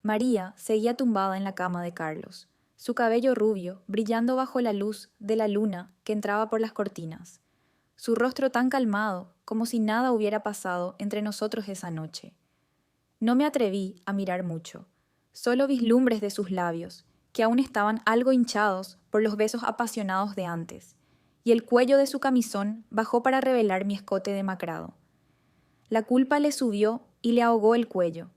María seguía tumbada en la cama de Carlos, su cabello rubio brillando bajo la luz de la luna que entraba por las cortinas, su rostro tan calmado como si nada hubiera pasado entre nosotros esa noche. No me atreví a mirar mucho, solo vislumbres de sus labios, que aún estaban algo hinchados por los besos apasionados de antes, y el cuello de su camisón bajó para revelar mi escote demacrado. La culpa le subió y le ahogó el cuello.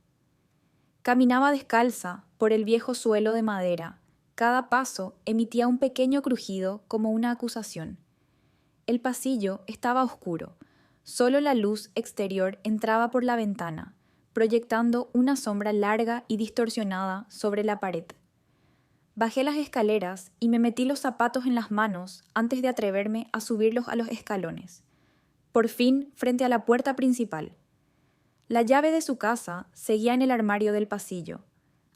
Caminaba descalza por el viejo suelo de madera. Cada paso emitía un pequeño crujido como una acusación. El pasillo estaba oscuro. Solo la luz exterior entraba por la ventana, proyectando una sombra larga y distorsionada sobre la pared. Bajé las escaleras y me metí los zapatos en las manos antes de atreverme a subirlos a los escalones. Por fin, frente a la puerta principal. La llave de su casa seguía en el armario del pasillo.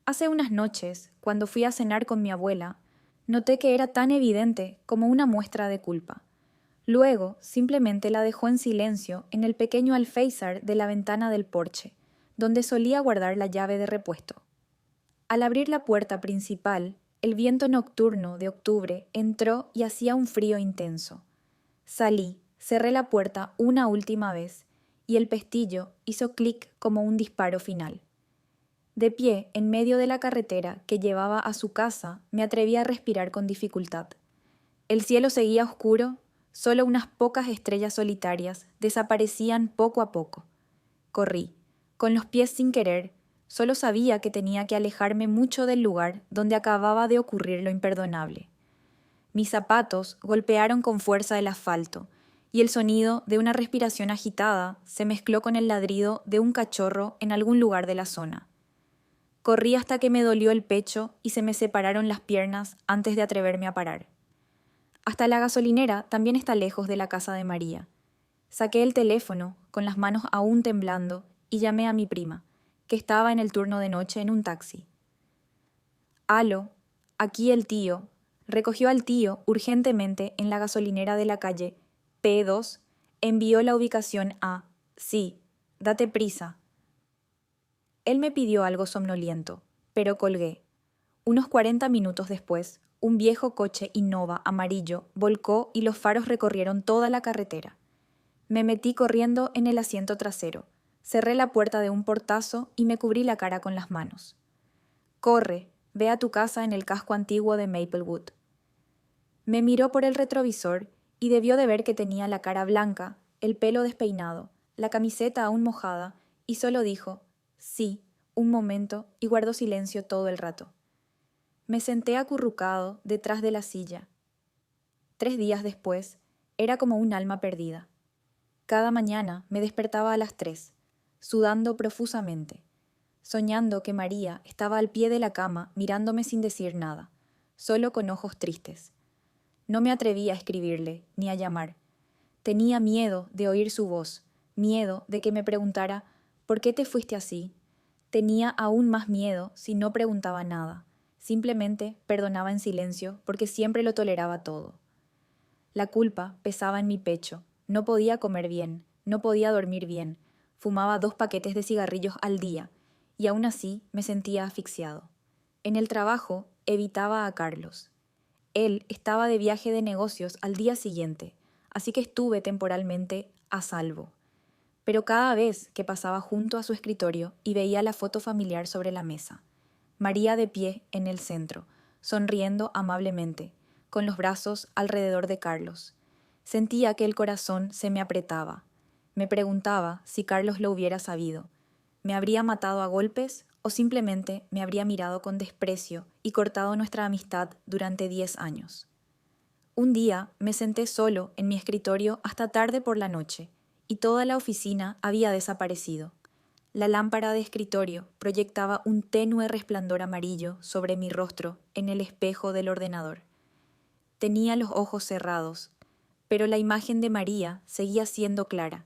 Hace unas noches, cuando fui a cenar con mi abuela, noté que era tan evidente como una muestra de culpa. Luego, simplemente la dejó en silencio en el pequeño alféizar de la ventana del porche, donde solía guardar la llave de repuesto. Al abrir la puerta principal, el viento nocturno de octubre entró y hacía un frío intenso. Salí, cerré la puerta una última vez, y el pestillo hizo clic como un disparo final. De pie, en medio de la carretera que llevaba a su casa, me atreví a respirar con dificultad. El cielo seguía oscuro, solo unas pocas estrellas solitarias desaparecían poco a poco. Corrí, con los pies sin querer, solo sabía que tenía que alejarme mucho del lugar donde acababa de ocurrir lo imperdonable. Mis zapatos golpearon con fuerza el asfalto, y el sonido de una respiración agitada se mezcló con el ladrido de un cachorro en algún lugar de la zona. Corrí hasta que me dolió el pecho y se me separaron las piernas antes de atreverme a parar. Hasta la gasolinera también está lejos de la casa de María. Saqué el teléfono, con las manos aún temblando, y llamé a mi prima, que estaba en el turno de noche en un taxi. «Aló, aquí el tío». Recogió al tío urgentemente en la gasolinera de la calle P2, envió la ubicación a «Sí, date prisa». Él me pidió algo somnoliento, pero colgué. Unos 40 minutos después, un viejo coche Innova amarillo volcó y los faros recorrieron toda la carretera. Me metí corriendo en el asiento trasero, cerré la puerta de un portazo y me cubrí la cara con las manos. «Corre, ve a tu casa en el casco antiguo de Maplewood». Me miró por el retrovisor y debió de ver que tenía la cara blanca, el pelo despeinado, la camiseta aún mojada, y solo dijo «sí» un momento y guardó silencio todo el rato. Me senté acurrucado detrás de la silla. 3 días después, era como un alma perdida. Cada mañana me despertaba a las 3, sudando profusamente, soñando que María estaba al pie de la cama mirándome sin decir nada, solo con ojos tristes. No me atreví a escribirle ni a llamar. Tenía miedo de oír su voz, miedo de que me preguntara «¿Por qué te fuiste así?». Tenía aún más miedo si no preguntaba nada. Simplemente perdonaba en silencio porque siempre lo toleraba todo. La culpa pesaba en mi pecho. No podía comer bien, no podía dormir bien. Fumaba 2 paquetes de cigarrillos al día y aún así me sentía asfixiado. En el trabajo evitaba a Carlos. Él estaba de viaje de negocios al día siguiente, así que estuve temporalmente a salvo. Pero cada vez que pasaba junto a su escritorio y veía la foto familiar sobre la mesa, María de pie en el centro, sonriendo amablemente, con los brazos alrededor de Carlos, sentía que el corazón se me apretaba. Me preguntaba si Carlos lo hubiera sabido. ¿Me habría matado a golpes o simplemente me habría mirado con desprecio y cortado nuestra amistad durante 10 años? Un día me senté solo en mi escritorio hasta tarde por la noche, y toda la oficina había desaparecido. La lámpara de escritorio proyectaba un tenue resplandor amarillo sobre mi rostro en el espejo del ordenador. Tenía los ojos cerrados, pero la imagen de María seguía siendo clara.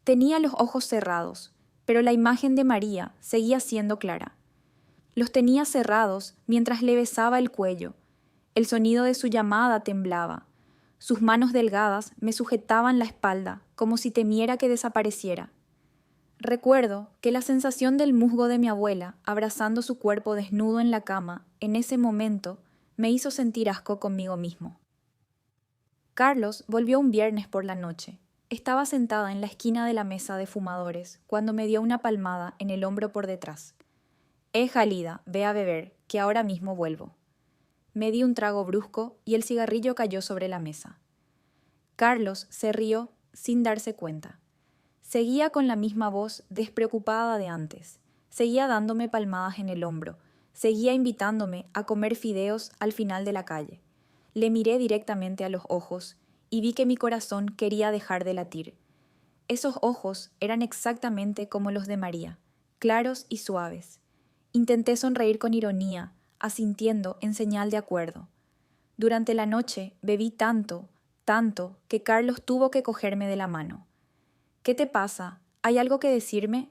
Tenía los ojos cerrados, pero la imagen de María seguía siendo clara. Los tenía cerrados mientras le besaba el cuello. El sonido de su llamada temblaba. Sus manos delgadas me sujetaban la espalda, como si temiera que desapareciera. Recuerdo que la sensación del musgo de mi abuela abrazando su cuerpo desnudo en la cama en ese momento me hizo sentir asco conmigo mismo. Carlos volvió un viernes por la noche. Estaba sentada en la esquina de la mesa de fumadores cuando me dio una palmada en el hombro por detrás. Jalida, ve a beber, que ahora mismo vuelvo. Me di un trago brusco y el cigarrillo cayó sobre la mesa. Carlos se rió sin darse cuenta. Seguía con la misma voz despreocupada de antes. Seguía dándome palmadas en el hombro. Seguía invitándome a comer fideos al final de la calle. Le miré directamente a los ojos y vi que mi corazón quería dejar de latir. Esos ojos eran exactamente como los de María, claros y suaves. Intenté sonreír con ironía, asintiendo en señal de acuerdo. Durante la noche bebí tanto, que Carlos tuvo que cogerme de la mano. ¿Qué te pasa? ¿Hay algo que decirme?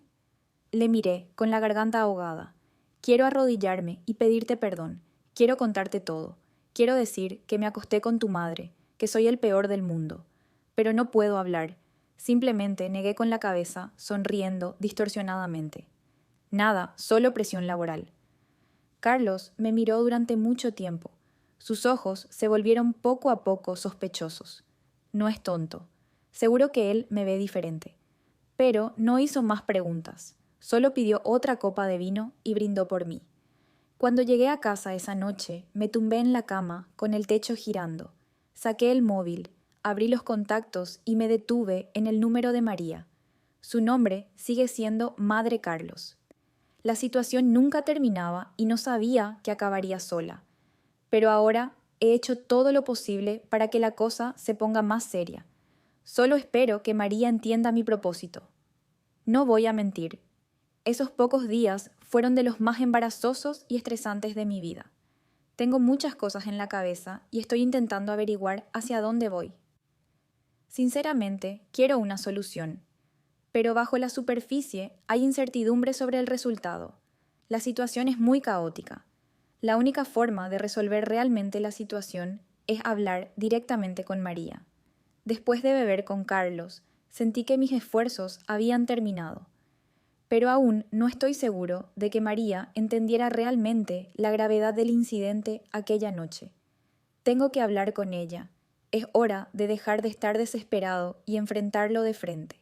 Le miré, con la garganta ahogada. Quiero arrodillarme y pedirte perdón. Quiero contarte todo. Quiero decir que me acosté con tu madre, que soy el peor del mundo. Pero no puedo hablar. Simplemente negué con la cabeza, sonriendo distorsionadamente. Nada, solo presión laboral. Carlos me miró durante mucho tiempo. Sus ojos se volvieron poco a poco sospechosos. No es tonto. Seguro que él me ve diferente. Pero no hizo más preguntas. Solo pidió otra copa de vino y brindó por mí. Cuando llegué a casa esa noche, me tumbé en la cama, con el techo girando. Saqué el móvil, abrí los contactos y me detuve en el número de María. Su nombre sigue siendo Madre Carlos. La situación nunca terminaba y no sabía que acabaría sola. Pero ahora he hecho todo lo posible para que la cosa se ponga más seria. Solo espero que María entienda mi propósito. No voy a mentir. Esos pocos días fueron de los más embarazosos y estresantes de mi vida. Tengo muchas cosas en la cabeza y estoy intentando averiguar hacia dónde voy. Sinceramente, quiero una solución. Pero bajo la superficie hay incertidumbre sobre el resultado. La situación es muy caótica. La única forma de resolver realmente la situación es hablar directamente con María. Después de beber con Carlos, sentí que mis esfuerzos habían terminado. Pero aún no estoy seguro de que María entendiera realmente la gravedad del incidente aquella noche. Tengo que hablar con ella. Es hora de dejar de estar desesperado y enfrentarlo de frente.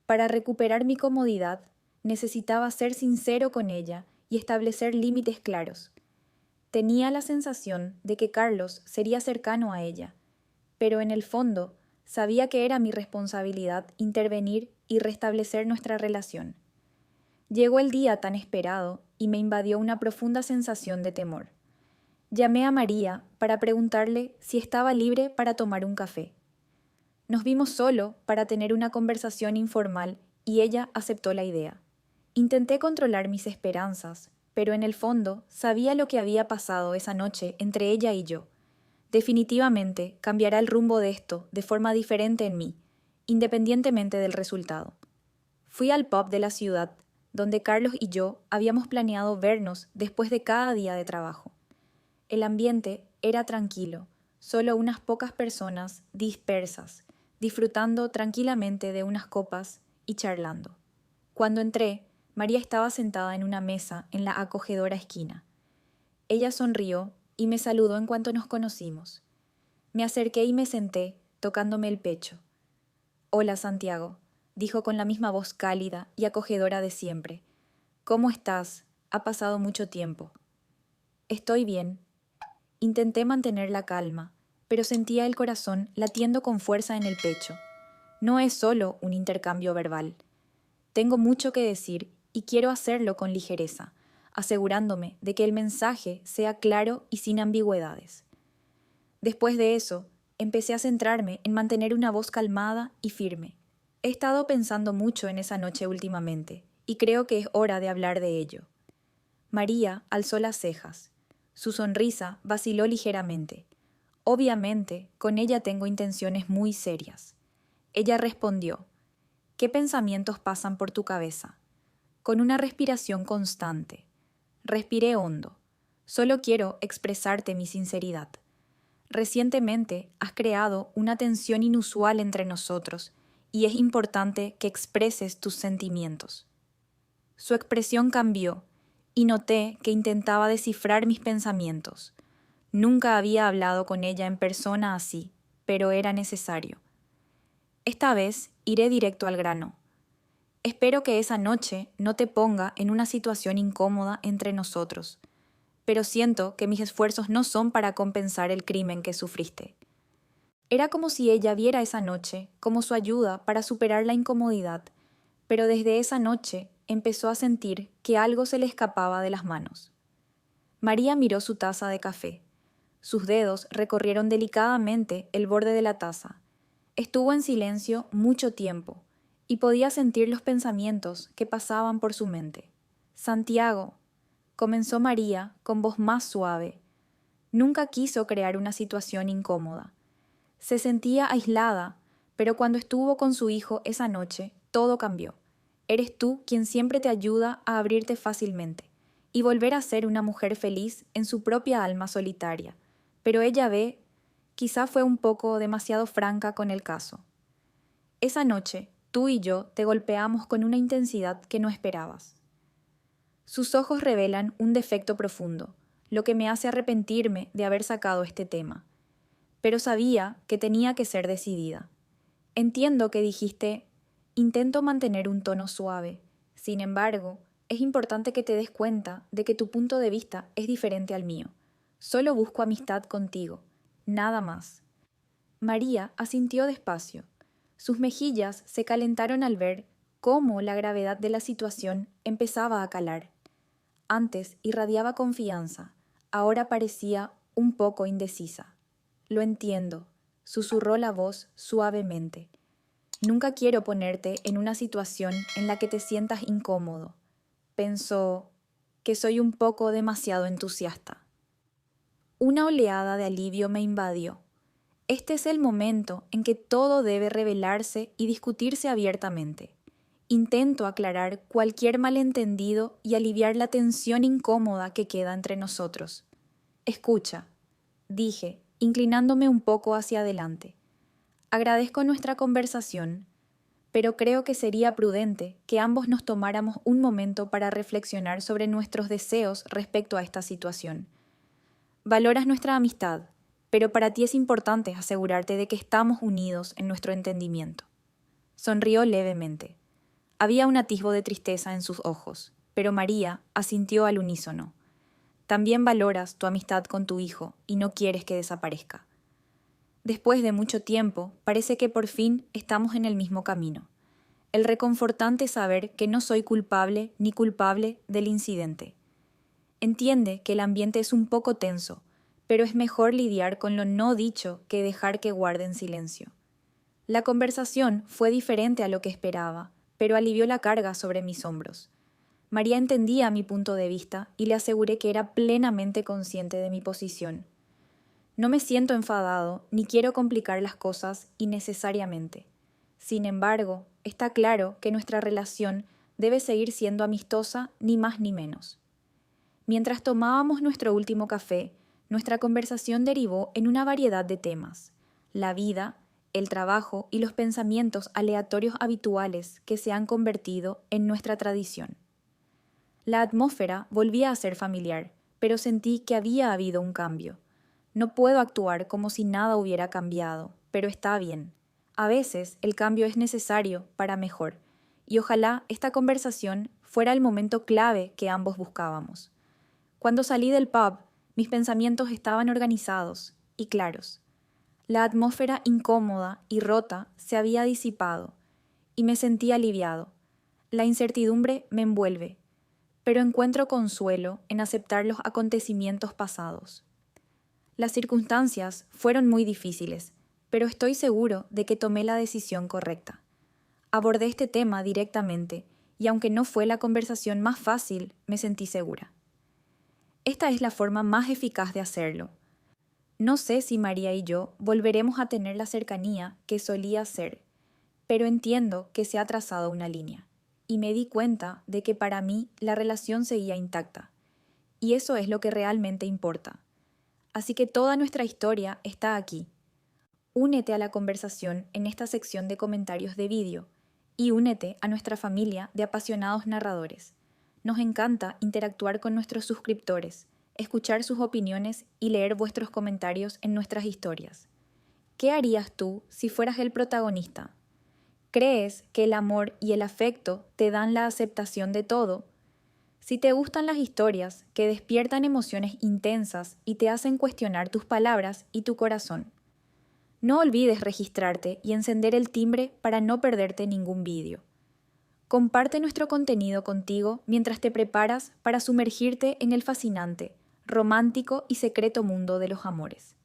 Para recuperar mi comodidad, necesitaba ser sincero con ella y establecer límites claros. Tenía la sensación de que Carlos sería cercano a ella, pero en el fondo sabía que era mi responsabilidad intervenir y restablecer nuestra relación. Llegó el día tan esperado y me invadió una profunda sensación de temor. Llamé a María para preguntarle si estaba libre para tomar un café. Nos vimos solo para tener una conversación informal y ella aceptó la idea. Intenté controlar mis esperanzas, pero en el fondo sabía lo que había pasado esa noche entre ella y yo. Definitivamente cambiará el rumbo de esto de forma diferente en mí, independientemente del resultado. Fui al pub de la ciudad, donde Carlos y yo habíamos planeado vernos después de cada día de trabajo. El ambiente era tranquilo, solo unas pocas personas dispersas, disfrutando tranquilamente de unas copas y charlando. Cuando entré, María estaba sentada en una mesa en la acogedora esquina. Ella sonrió y me saludó en cuanto nos conocimos. Me acerqué y me senté, tocándome el pecho. «Hola, Santiago», dijo con la misma voz cálida y acogedora de siempre. «¿Cómo estás? Ha pasado mucho tiempo». «Estoy bien». Intenté mantener la calma, pero sentía el corazón latiendo con fuerza en el pecho. No es solo un intercambio verbal. Tengo mucho que decir y quiero hacerlo con ligereza, asegurándome de que el mensaje sea claro y sin ambigüedades. Después de eso, empecé a centrarme en mantener una voz calmada y firme. He estado pensando mucho en esa noche últimamente, y creo que es hora de hablar de ello. María alzó las cejas. Su sonrisa vaciló ligeramente. Obviamente, con ella tengo intenciones muy serias. Ella respondió: «¿Qué pensamientos pasan por tu cabeza?» Con una respiración constante. Respiré hondo. Solo quiero expresarte mi sinceridad. Recientemente has creado una tensión inusual entre nosotros y es importante que expreses tus sentimientos. Su expresión cambió y noté que intentaba descifrar mis pensamientos. Nunca había hablado con ella en persona así, pero era necesario. Esta vez iré directo al grano. Espero que esa noche no te ponga en una situación incómoda entre nosotros, pero siento que mis esfuerzos no son para compensar el crimen que sufriste. Era como si ella viera esa noche como su ayuda para superar la incomodidad, pero desde esa noche empezó a sentir que algo se le escapaba de las manos. María miró su taza de café. Sus dedos recorrieron delicadamente el borde de la taza. Estuvo en silencio mucho tiempo y podía sentir los pensamientos que pasaban por su mente. Santiago, comenzó María con voz más suave. Nunca quiso crear una situación incómoda. Se sentía aislada, pero cuando estuvo con su hijo esa noche, todo cambió. Eres tú quien siempre te ayuda a abrirte fácilmente y volver a ser una mujer feliz en su propia alma solitaria. Pero ella quizá fue un poco demasiado franca con el caso. Esa noche, tú y yo te golpeamos con una intensidad que no esperabas. Sus ojos revelan un defecto profundo, lo que me hace arrepentirme de haber sacado este tema. Pero sabía que tenía que ser decidida. Entiendo que dijiste, intento mantener un tono suave. Sin embargo, es importante que te des cuenta de que tu punto de vista es diferente al mío. Solo busco amistad contigo, nada más. María asintió despacio. Sus mejillas se calentaron al ver cómo la gravedad de la situación empezaba a calar. Antes irradiaba confianza, ahora parecía un poco indecisa. Lo entiendo, susurró la voz suavemente. Nunca quiero ponerte en una situación en la que te sientas incómodo. Pensó que soy un poco demasiado entusiasta. Una oleada de alivio me invadió. Este es el momento en que todo debe revelarse y discutirse abiertamente. Intento aclarar cualquier malentendido y aliviar la tensión incómoda que queda entre nosotros. Escucha, dije, inclinándome un poco hacia adelante. Agradezco nuestra conversación, pero creo que sería prudente que ambos nos tomáramos un momento para reflexionar sobre nuestros deseos respecto a esta situación. Valoras nuestra amistad, pero para ti es importante asegurarte de que estamos unidos en nuestro entendimiento. Sonrió levemente. Había un atisbo de tristeza en sus ojos, pero María asintió al unísono. También valoras tu amistad con tu hijo y no quieres que desaparezca. Después de mucho tiempo, parece que por fin estamos en el mismo camino. El reconfortante saber que no soy culpable ni culpable del incidente. Entiende que el ambiente es un poco tenso, pero es mejor lidiar con lo no dicho que dejar que guarden silencio. La conversación fue diferente a lo que esperaba, pero alivió la carga sobre mis hombros. María entendía mi punto de vista y le aseguré que era plenamente consciente de mi posición. No me siento enfadado ni quiero complicar las cosas innecesariamente. Sin embargo, está claro que nuestra relación debe seguir siendo amistosa ni más ni menos. Mientras tomábamos nuestro último café, nuestra conversación derivó en una variedad de temas: la vida, el trabajo y los pensamientos aleatorios habituales que se han convertido en nuestra tradición. La atmósfera volvía a ser familiar, pero sentí que había habido un cambio. No puedo actuar como si nada hubiera cambiado, pero está bien. A veces el cambio es necesario para mejor, y ojalá esta conversación fuera el momento clave que ambos buscábamos. Cuando salí del pub, mis pensamientos estaban organizados y claros. La atmósfera incómoda y rota se había disipado, y me sentí aliviado. La incertidumbre me envuelve, pero encuentro consuelo en aceptar los acontecimientos pasados. Las circunstancias fueron muy difíciles, pero estoy seguro de que tomé la decisión correcta. Abordé este tema directamente, y aunque no fue la conversación más fácil, me sentí segura. Esta es la forma más eficaz de hacerlo. No sé si María y yo volveremos a tener la cercanía que solía ser, pero entiendo que se ha trazado una línea, y me di cuenta de que para mí la relación seguía intacta, y eso es lo que realmente importa. Así que toda nuestra historia está aquí. Únete a la conversación en esta sección de comentarios de vídeo y únete a nuestra familia de apasionados narradores. Nos encanta interactuar con nuestros suscriptores, escuchar sus opiniones y leer vuestros comentarios en nuestras historias. ¿Qué harías tú si fueras el protagonista? ¿Crees que el amor y el afecto te dan la aceptación de todo? Si te gustan las historias que despiertan emociones intensas y te hacen cuestionar tus palabras y tu corazón, no olvides registrarte y encender el timbre para no perderte ningún vídeo. Comparte nuestro contenido contigo mientras te preparas para sumergirte en el fascinante, romántico y secreto mundo de los amores.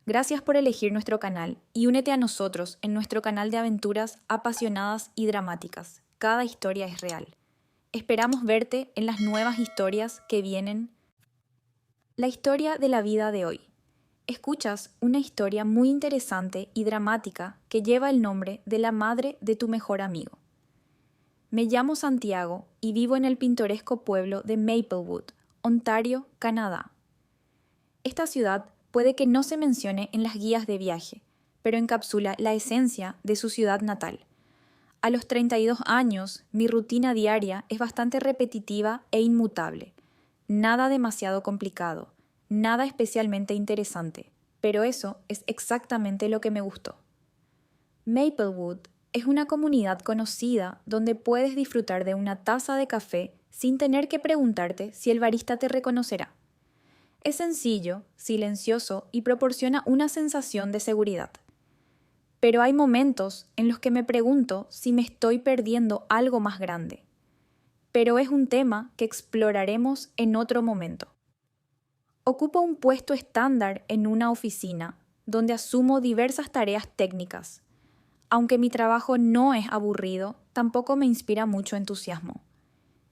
Gracias por elegir nuestro canal y únete a nosotros en nuestro canal de aventuras apasionadas y dramáticas. Cada historia es real. Esperamos verte en las nuevas historias que vienen. La historia de la vida de hoy. Escuchas una historia muy interesante y dramática que lleva el nombre de la madre de tu mejor amigo. Me llamo Santiago y vivo en el pintoresco pueblo de Maplewood, Ontario, Canadá. Esta ciudad puede que no se mencione en las guías de viaje, pero encapsula la esencia de su ciudad natal. A los 32 años, mi rutina diaria es bastante repetitiva e inmutable. Nada demasiado complicado, nada especialmente interesante, pero eso es exactamente lo que me gustó. Maplewood es una comunidad conocida donde puedes disfrutar de una taza de café sin tener que preguntarte si el barista te reconocerá. Es sencillo, silencioso y proporciona una sensación de seguridad. Pero hay momentos en los que me pregunto si me estoy perdiendo algo más grande. Pero es un tema que exploraremos en otro momento. Ocupo un puesto estándar en una oficina, donde asumo diversas tareas técnicas. Aunque mi trabajo no es aburrido, tampoco me inspira mucho entusiasmo.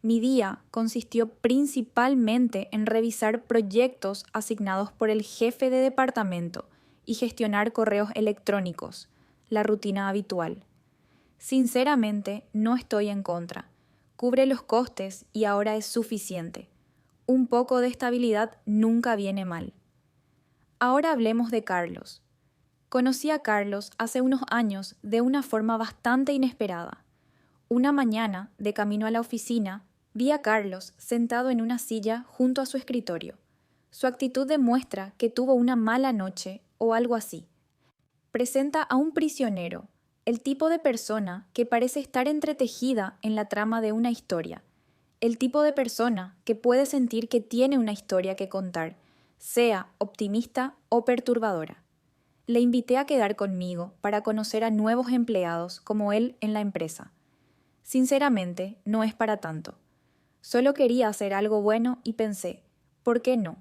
Mi día consistió principalmente en revisar proyectos asignados por el jefe de departamento y gestionar correos electrónicos, la rutina habitual. Sinceramente, no estoy en contra. Cubre los costes y ahora es suficiente. Un poco de estabilidad nunca viene mal. Ahora hablemos de Carlos. Conocí a Carlos hace unos años de una forma bastante inesperada. Una mañana, de camino a la oficina, vi a Carlos sentado en una silla junto a su escritorio. Su actitud demuestra que tuvo una mala noche o algo así. Presenta a un prisionero, el tipo de persona que parece estar entretejida en la trama de una historia, el tipo de persona que puede sentir que tiene una historia que contar, sea optimista o perturbadora. Le invité a quedar conmigo para conocer a nuevos empleados como él en la empresa. Sinceramente, no es para tanto. Solo quería hacer algo bueno y pensé, ¿por qué no?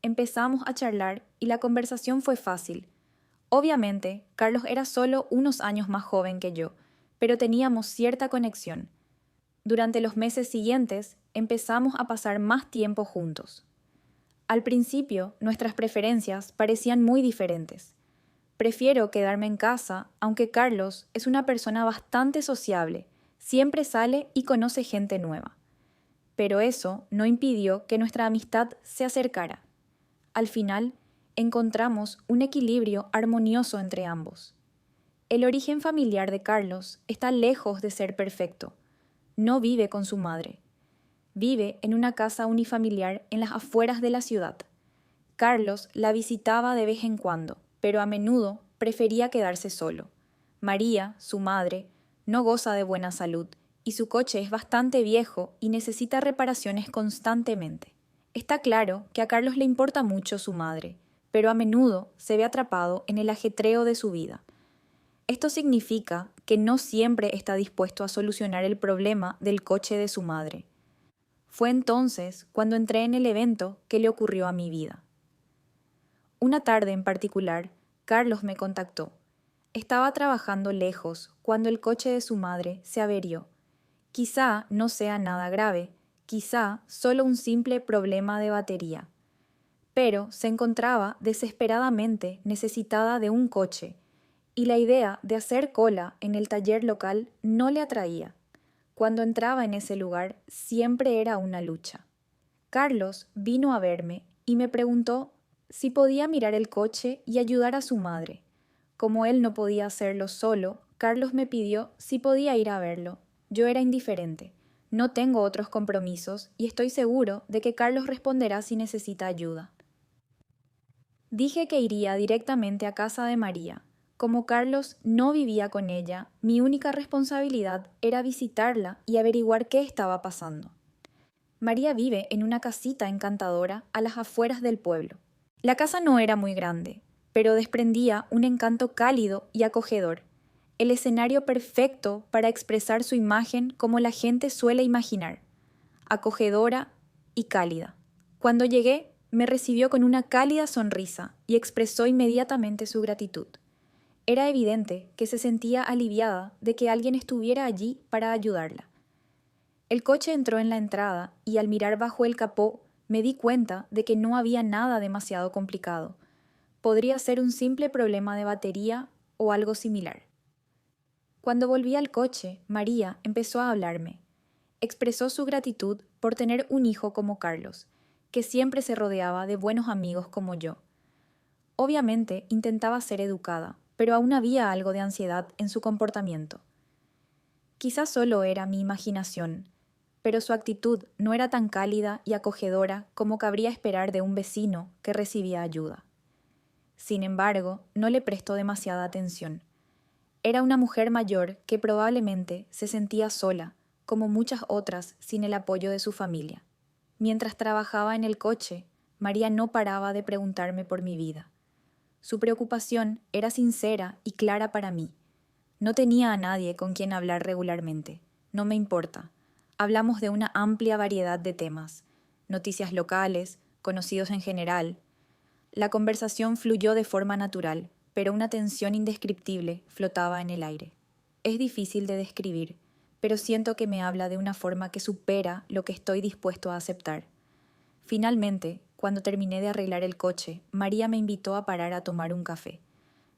Empezamos a charlar y la conversación fue fácil. Obviamente, Carlos era solo unos años más joven que yo, pero teníamos cierta conexión. Durante los meses siguientes, empezamos a pasar más tiempo juntos. Al principio, nuestras preferencias parecían muy diferentes. Prefiero quedarme en casa, aunque Carlos es una persona bastante sociable, siempre sale y conoce gente nueva. Pero eso no impidió que nuestra amistad se acercara. Al final, encontramos un equilibrio armonioso entre ambos. El origen familiar de Carlos está lejos de ser perfecto. No vive con su madre. Vive en una casa unifamiliar en las afueras de la ciudad. Carlos la visitaba de vez en cuando, pero a menudo prefería quedarse solo. María, su madre, no goza de buena salud y su coche es bastante viejo y necesita reparaciones constantemente. Está claro que a Carlos le importa mucho su madre, pero a menudo se ve atrapado en el ajetreo de su vida. Esto significa que no siempre está dispuesto a solucionar el problema del coche de su madre. Fue entonces cuando entré en el evento que le ocurrió a mi vida. Una tarde en particular, Carlos me contactó. Estaba trabajando lejos cuando el coche de su madre se averió. Quizá no sea nada grave, quizá solo un simple problema de batería. Pero se encontraba desesperadamente necesitada de un coche, y la idea de hacer cola en el taller local no le atraía. Cuando entraba en ese lugar siempre era una lucha. Carlos vino a verme y me preguntó si podía mirar el coche y ayudar a su madre. Como él no podía hacerlo solo, Carlos me pidió si podía ir a verlo. Yo era indiferente. No tengo otros compromisos y estoy seguro de que Carlos responderá si necesita ayuda. Dije que iría directamente a casa de María. Como Carlos no vivía con ella, mi única responsabilidad era visitarla y averiguar qué estaba pasando. María vive en una casita encantadora a las afueras del pueblo. La casa no era muy grande, pero desprendía un encanto cálido y acogedor, el escenario perfecto para expresar su imagen como la gente suele imaginar, acogedora y cálida. Cuando llegué, me recibió con una cálida sonrisa y expresó inmediatamente su gratitud. Era evidente que se sentía aliviada de que alguien estuviera allí para ayudarla. El coche entró en la entrada y al mirar bajo el capó me di cuenta de que no había nada demasiado complicado. Podría ser un simple problema de batería o algo similar. Cuando volví al coche, María empezó a hablarme. Expresó su gratitud por tener un hijo como Carlos, que siempre se rodeaba de buenos amigos como yo. Obviamente intentaba ser educada, pero aún había algo de ansiedad en su comportamiento. Quizás solo era mi imaginación, pero su actitud no era tan cálida y acogedora como cabría esperar de un vecino que recibía ayuda. Sin embargo, no le prestó demasiada atención. Era una mujer mayor que probablemente se sentía sola, como muchas otras sin el apoyo de su familia. Mientras trabajaba en el coche, María no paraba de preguntarme por mi vida. Su preocupación era sincera y clara para mí. No tenía a nadie con quien hablar regularmente. No me importa. Hablamos de una amplia variedad de temas, noticias locales, conocidos en general. La conversación fluyó de forma natural, pero una tensión indescriptible flotaba en el aire. Es difícil de describir, pero siento que me habla de una forma que supera lo que estoy dispuesto a aceptar. Finalmente, cuando terminé de arreglar el coche, María me invitó a parar a tomar un café.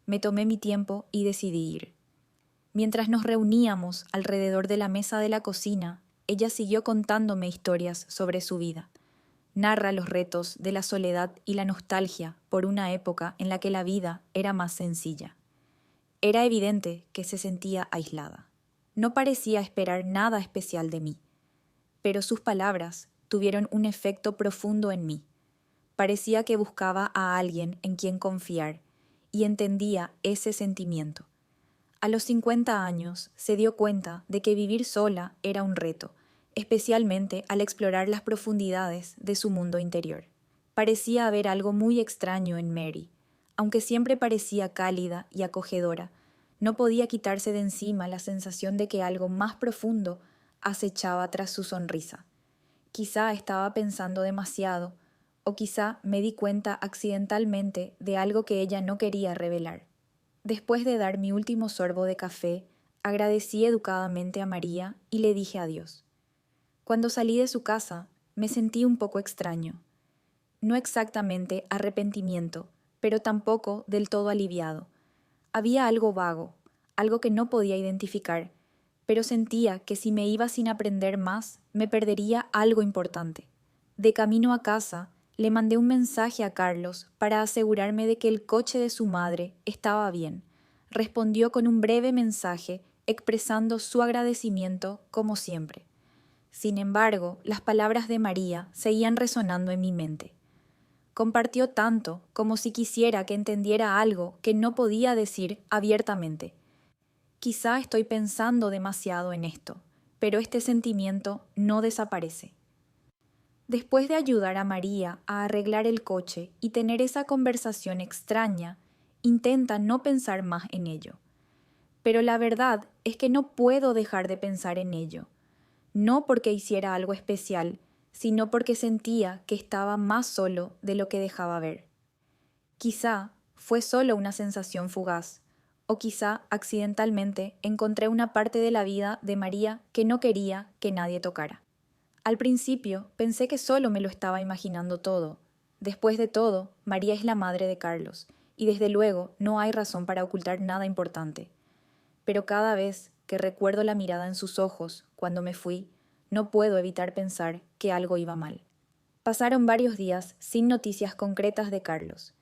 Me tomé mi tiempo y decidí ir. Mientras nos reuníamos alrededor de la mesa de la cocina, ella siguió contándome historias sobre su vida. Narra los retos de la soledad y la nostalgia por una época en la que la vida era más sencilla. Era evidente que se sentía aislada. No parecía esperar nada especial de mí, pero sus palabras tuvieron un efecto profundo en mí. Parecía que buscaba a alguien en quien confiar y entendía ese sentimiento. A los 50 años se dio cuenta de que vivir sola era un reto, especialmente al explorar las profundidades de su mundo interior. Parecía haber algo muy extraño en Mary. Aunque siempre parecía cálida y acogedora, no podía quitarse de encima la sensación de que algo más profundo acechaba tras su sonrisa. Quizá estaba pensando demasiado, o quizá me di cuenta accidentalmente de algo que ella no quería revelar. Después de dar mi último sorbo de café, agradecí educadamente a María y le dije adiós. Cuando salí de su casa, me sentí un poco extraño. No exactamente arrepentimiento, pero tampoco del todo aliviado. Había algo vago, algo que no podía identificar, pero sentía que si me iba sin aprender más, me perdería algo importante. De camino a casa, le mandé un mensaje a Carlos para asegurarme de que el coche de su madre estaba bien. Respondió con un breve mensaje expresando su agradecimiento como siempre. Sin embargo, las palabras de María seguían resonando en mi mente. Compartió tanto como si quisiera que entendiera algo que no podía decir abiertamente. Quizá estoy pensando demasiado en esto, pero este sentimiento no desaparece. Después de ayudar a María a arreglar el coche y tener esa conversación extraña, intenta no pensar más en ello. Pero la verdad es que no puedo dejar de pensar en ello. No porque hiciera algo especial, sino porque sentía que estaba más solo de lo que dejaba ver. Quizá fue solo una sensación fugaz, o quizá accidentalmente encontré una parte de la vida de María que no quería que nadie tocara. Al principio pensé que solo me lo estaba imaginando todo. Después de todo, María es la madre de Carlos, y desde luego no hay razón para ocultar nada importante. Pero cada vez que recuerdo la mirada en sus ojos cuando me fui, no puedo evitar pensar que algo iba mal. Pasaron varios días sin noticias concretas de Carlos.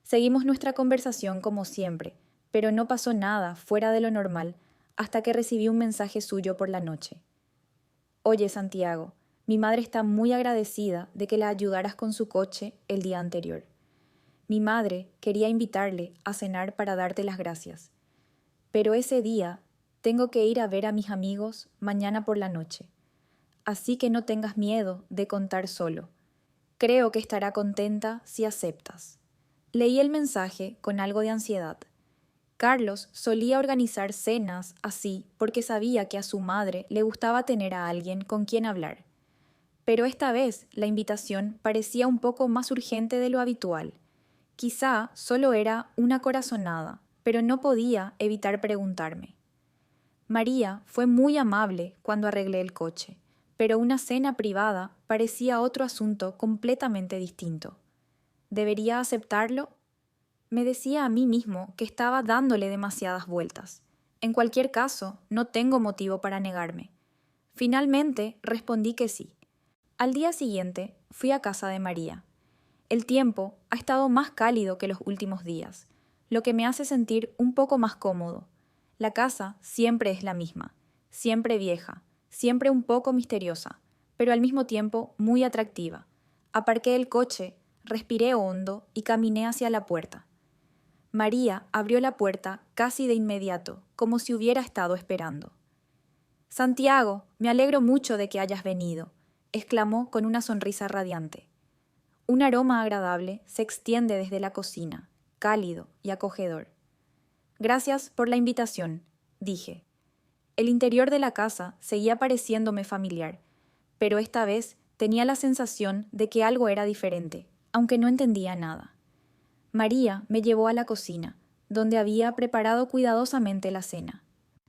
Seguimos nuestra conversación como siempre, pero no pasó nada fuera de lo normal hasta que recibí un mensaje suyo por la noche. Oye, Santiago, mi madre está muy agradecida de que la ayudaras con su coche el día anterior. Mi madre quería invitarle a cenar para darte las gracias, pero ese día tengo que ir a ver a mis amigos mañana por la noche, así que no tengas miedo de contar solo. Creo que estará contenta si aceptas. Leí el mensaje con algo de ansiedad. Carlos solía organizar cenas así porque sabía que a su madre le gustaba tener a alguien con quien hablar. Pero esta vez la invitación parecía un poco más urgente de lo habitual. Quizá solo era una corazonada, pero no podía evitar preguntarme. María fue muy amable cuando arreglé el coche, pero una cena privada parecía otro asunto completamente distinto. ¿Debería aceptarlo? Me decía a mí mismo que estaba dándole demasiadas vueltas. En cualquier caso, no tengo motivo para negarme. Finalmente respondí que sí. Al día siguiente fui a casa de María. El tiempo ha estado más cálido que los últimos días, lo que me hace sentir un poco más cómodo. La casa siempre es la misma, siempre vieja, siempre un poco misteriosa, pero al mismo tiempo muy atractiva. Aparqué el coche, respiré hondo y caminé hacia la puerta. María abrió la puerta casi de inmediato, como si hubiera estado esperando. «Santiago, me alegro mucho de que hayas venido», exclamó con una sonrisa radiante. Un aroma agradable se extiende desde la cocina, cálido y acogedor. «Gracias por la invitación», dije. El interior de la casa seguía pareciéndome familiar, pero esta vez tenía la sensación de que algo era diferente, aunque no entendía nada. María me llevó a la cocina, donde había preparado cuidadosamente la cena.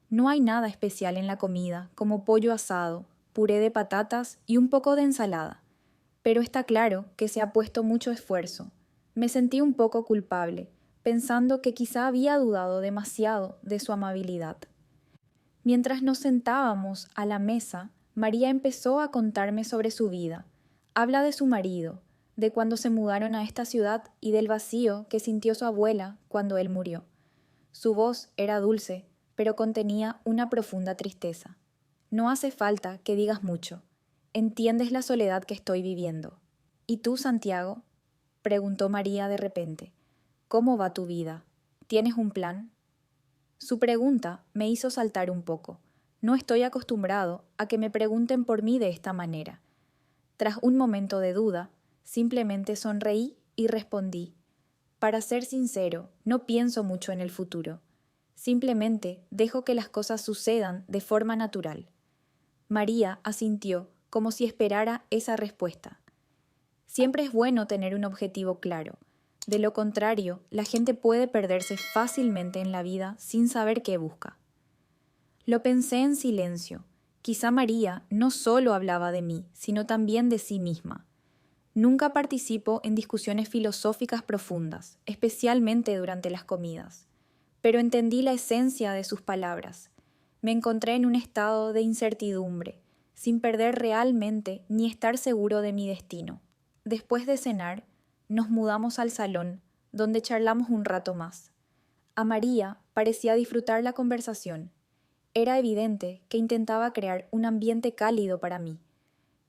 No hay nada especial en la comida, como pollo asado, puré de patatas y un poco de ensalada, pero está claro que se ha puesto mucho esfuerzo. Me sentí un poco culpable, pensando que quizá había dudado demasiado de su amabilidad. Mientras nos sentábamos a la mesa, María empezó a contarme sobre su vida. Habla de su marido, de cuando se mudaron a esta ciudad y del vacío que sintió su abuela cuando él murió. Su voz era dulce, pero contenía una profunda tristeza. No hace falta que digas mucho. Entiendes la soledad que estoy viviendo. ¿Y tú, Santiago?, preguntó María de repente. ¿Cómo va tu vida? ¿Tienes un plan? Su pregunta me hizo saltar un poco. No estoy acostumbrado a que me pregunten por mí de esta manera. Tras un momento de duda, simplemente sonreí y respondí. Para ser sincero, no pienso mucho en el futuro. Simplemente dejo que las cosas sucedan de forma natural. María asintió como si esperara esa respuesta. Siempre es bueno tener un objetivo claro. De lo contrario, la gente puede perderse fácilmente en la vida sin saber qué busca. Lo pensé en silencio. Quizá María no solo hablaba de mí, sino también de sí misma. Nunca participo en discusiones filosóficas profundas, especialmente durante las comidas, pero entendí la esencia de sus palabras. Me encontré en un estado de incertidumbre, sin perder realmente ni estar seguro de mi destino. Después de cenar, nos mudamos al salón, donde charlamos un rato más. A María parecía disfrutar la conversación. Era evidente que intentaba crear un ambiente cálido para mí,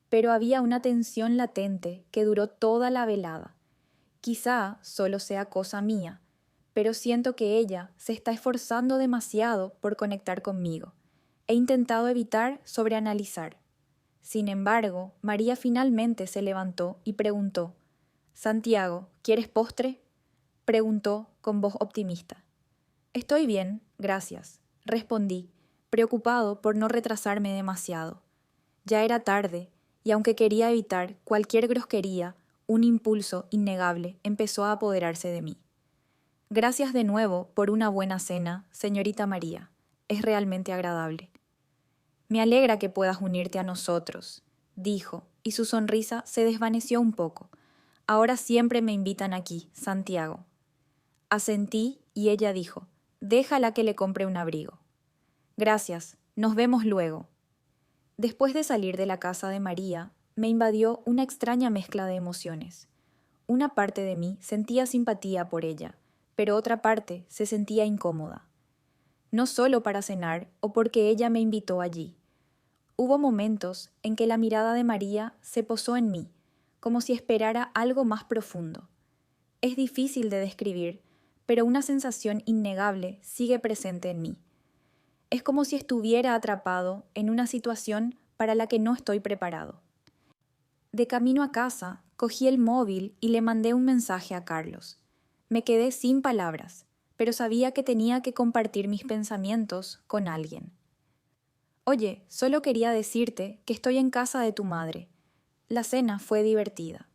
pero había una tensión latente que duró toda la velada. Quizá solo sea cosa mía, pero siento que ella se está esforzando demasiado por conectar conmigo. He intentado evitar sobreanalizar. Sin embargo, María finalmente se levantó y preguntó: «Santiago, ¿quieres postre?», preguntó con voz optimista. «Estoy bien, gracias», respondí, preocupado por no retrasarme demasiado. Ya era tarde, y aunque quería evitar cualquier grosjería, un impulso innegable empezó a apoderarse de mí. «Gracias de nuevo por una buena cena, señorita María. Es realmente agradable». «Me alegra que puedas unirte a nosotros», dijo, y su sonrisa se desvaneció un poco. «Ahora siempre me invitan aquí, Santiago». Asentí y ella dijo: «Déjala que le compre un abrigo». «Gracias, nos vemos luego». Después de salir de la casa de María, me invadió una extraña mezcla de emociones. Una parte de mí sentía simpatía por ella, pero otra parte se sentía incómoda. No solo para cenar o porque ella me invitó allí. Hubo momentos en que la mirada de María se posó en mí, como si esperara algo más profundo. Es difícil de describir, pero una sensación innegable sigue presente en mí. Es como si estuviera atrapado en una situación para la que no estoy preparado. De camino a casa, cogí el móvil y le mandé un mensaje a Carlos. Me quedé sin palabras, pero sabía que tenía que compartir mis pensamientos con alguien. Oye, solo quería decirte que estoy en casa de tu madre. La cena fue divertida.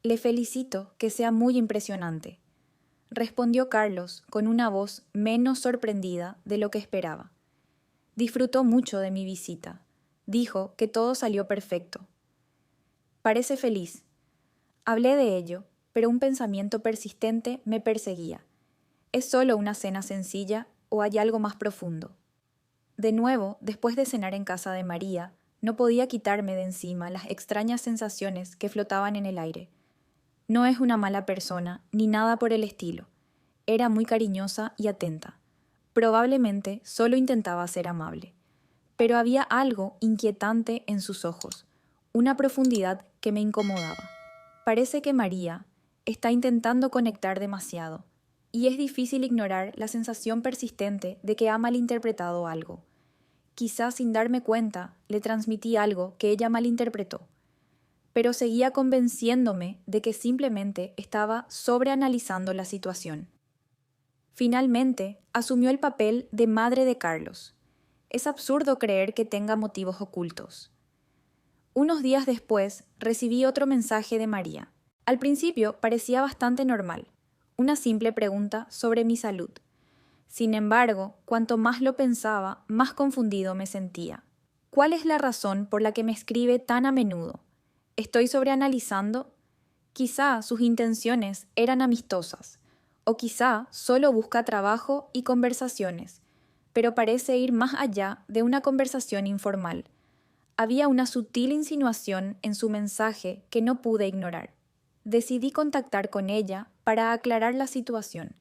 Le felicito que sea muy impresionante, respondió Carlos con una voz menos sorprendida de lo que esperaba. Disfrutó mucho de mi visita. Dijo que todo salió perfecto. Parece feliz. Hablé de ello, pero un pensamiento persistente me perseguía. ¿Es solo una cena sencilla o hay algo más profundo? De nuevo, después de cenar en casa de María, no podía quitarme de encima las extrañas sensaciones que flotaban en el aire. No es una mala persona, ni nada por el estilo. Era muy cariñosa y atenta. Probablemente solo intentaba ser amable. Pero había algo inquietante en sus ojos, una profundidad que me incomodaba. Parece que María está intentando conectar demasiado, y es difícil ignorar la sensación persistente de que ha malinterpretado algo. Quizás sin darme cuenta le transmití algo que ella malinterpretó, pero seguía convenciéndome de que simplemente estaba sobreanalizando la situación. Finalmente, asumió el papel de madre de Carlos. Es absurdo creer que tenga motivos ocultos. Unos días después, recibí otro mensaje de María. Al principio parecía bastante normal, una simple pregunta sobre mi salud. Sin embargo, cuanto más lo pensaba, más confundido me sentía. ¿Cuál es la razón por la que me escribe tan a menudo? ¿Estoy sobreanalizando? Quizá sus intenciones eran amistosas, o quizá solo busca trabajo y conversaciones, pero parece ir más allá de una conversación informal. Había una sutil insinuación en su mensaje que no pude ignorar. Decidí contactar con ella para aclarar la situación.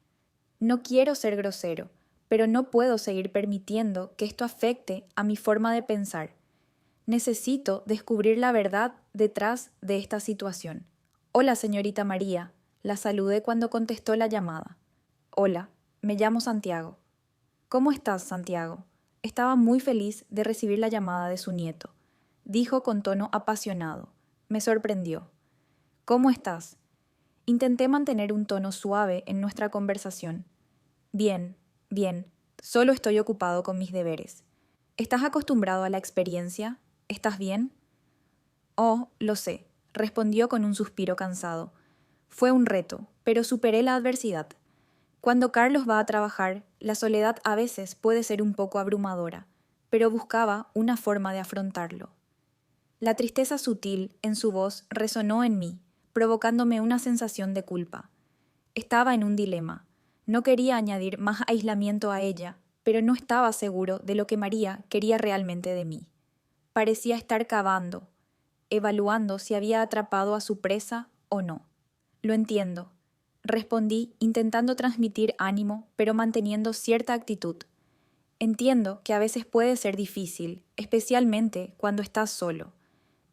No quiero ser grosero, pero no puedo seguir permitiendo que esto afecte a mi forma de pensar. Necesito descubrir la verdad detrás de esta situación. Hola, señorita María. La saludé cuando contestó la llamada. Hola, me llamo Santiago. ¿Cómo estás, Santiago? Estaba muy feliz de recibir la llamada de su nieto. Dijo con tono apasionado. Me sorprendió. ¿Cómo estás? Intenté mantener un tono suave en nuestra conversación. Bien, bien. Solo estoy ocupado con mis deberes. ¿Estás acostumbrado a la experiencia? ¿Estás bien? Oh, lo sé, respondió con un suspiro cansado. Fue un reto, pero superé la adversidad. Cuando Carlos va a trabajar, la soledad a veces puede ser un poco abrumadora, pero buscaba una forma de afrontarlo. La tristeza sutil en su voz resonó en mí, provocándome una sensación de culpa. Estaba en un dilema. No quería añadir más aislamiento a ella, pero no estaba seguro de lo que María quería realmente de mí. Parecía estar cavando, evaluando si había atrapado a su presa o no. Lo entiendo, respondí intentando transmitir ánimo, pero manteniendo cierta actitud. Entiendo que a veces puede ser difícil, especialmente cuando estás solo,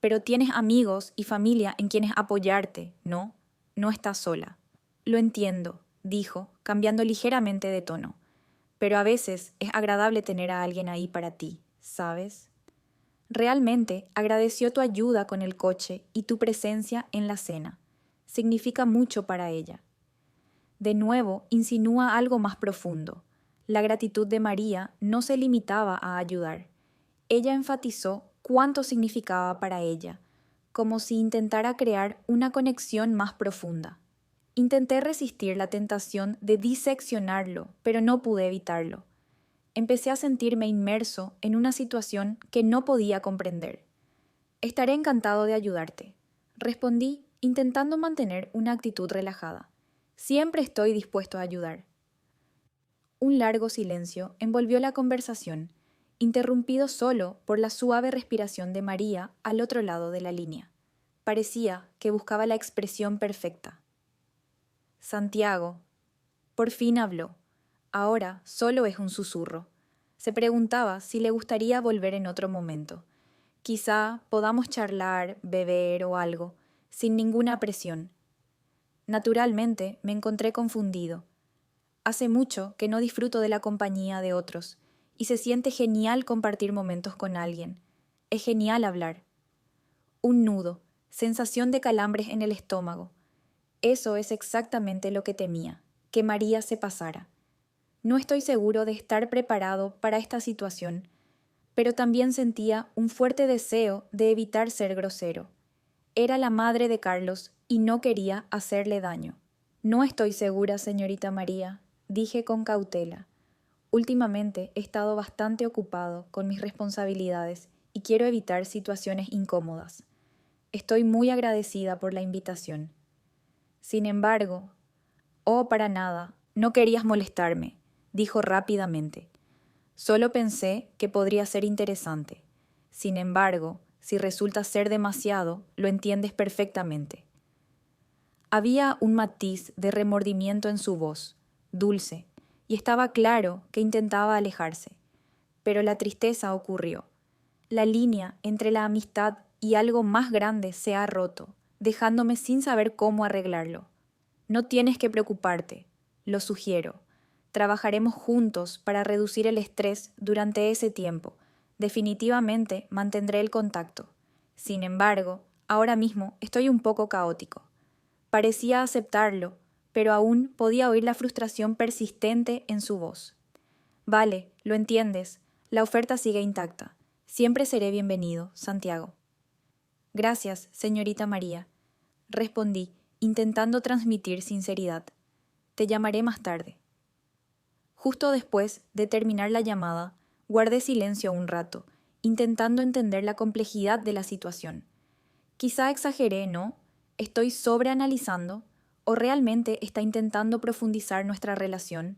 pero tienes amigos y familia en quienes apoyarte, ¿no? No estás sola. Lo entiendo, dijo, cambiando ligeramente de tono, pero a veces es agradable tener a alguien ahí para ti, ¿sabes? Realmente agradeció tu ayuda con el coche y tu presencia en la cena. Significa mucho para ella. De nuevo, insinúa algo más profundo. La gratitud de María no se limitaba a ayudar. Ella enfatizó cuánto significaba para ella, como si intentara crear una conexión más profunda. Intenté resistir la tentación de diseccionarlo, pero no pude evitarlo. Empecé a sentirme inmerso en una situación que no podía comprender. Estaré encantado de ayudarte, respondí, intentando mantener una actitud relajada. Siempre estoy dispuesto a ayudar. Un largo silencio envolvió la conversación, interrumpido solo por la suave respiración de María al otro lado de la línea. Parecía que buscaba la expresión perfecta. Santiago, Por fin habló. Ahora solo es un susurro. Se preguntaba si le gustaría volver en otro momento. Quizá podamos charlar, beber o algo, sin ninguna presión. Naturalmente me encontré confundido. Hace mucho que no disfruto de la compañía de otros, y se siente genial compartir momentos con alguien. Es genial hablar. Un nudo, sensación de calambres en el estómago. Eso es exactamente lo que temía, que María se pasara. No estoy seguro de estar preparado para esta situación, pero también sentía un fuerte deseo de evitar ser grosero. Era la madre de Carlos y no quería hacerle daño. No estoy segura, señorita María, dije con cautela. Últimamente he estado bastante ocupado con mis responsabilidades y quiero evitar situaciones incómodas. Estoy muy agradecida por la invitación. Sin embargo, para nada, no querías molestarme, dijo rápidamente. Solo pensé que podría ser interesante. Sin embargo, si resulta ser demasiado, lo entiendes perfectamente. Había un matiz de remordimiento en su voz, dulce, y estaba claro que intentaba alejarse. Pero la tristeza ocurrió. La línea entre la amistad y algo más grande se ha roto, dejándome sin saber cómo arreglarlo. No tienes que preocuparte, lo sugiero. Trabajaremos juntos para reducir el estrés durante ese tiempo. Definitivamente mantendré el contacto. Sin embargo, ahora mismo estoy un poco caótico. Parecía aceptarlo, pero aún podía oír la frustración persistente en su voz. Vale, lo entiendes. La oferta sigue intacta. Siempre seré bienvenido, Santiago. Gracias, señorita María, respondí, intentando transmitir sinceridad. Te llamaré más tarde. Justo después de terminar la llamada, guardé silencio un rato, intentando entender la complejidad de la situación. Quizá exageré, ¿no? ¿Estoy sobreanalizando? ¿O realmente está intentando profundizar nuestra relación?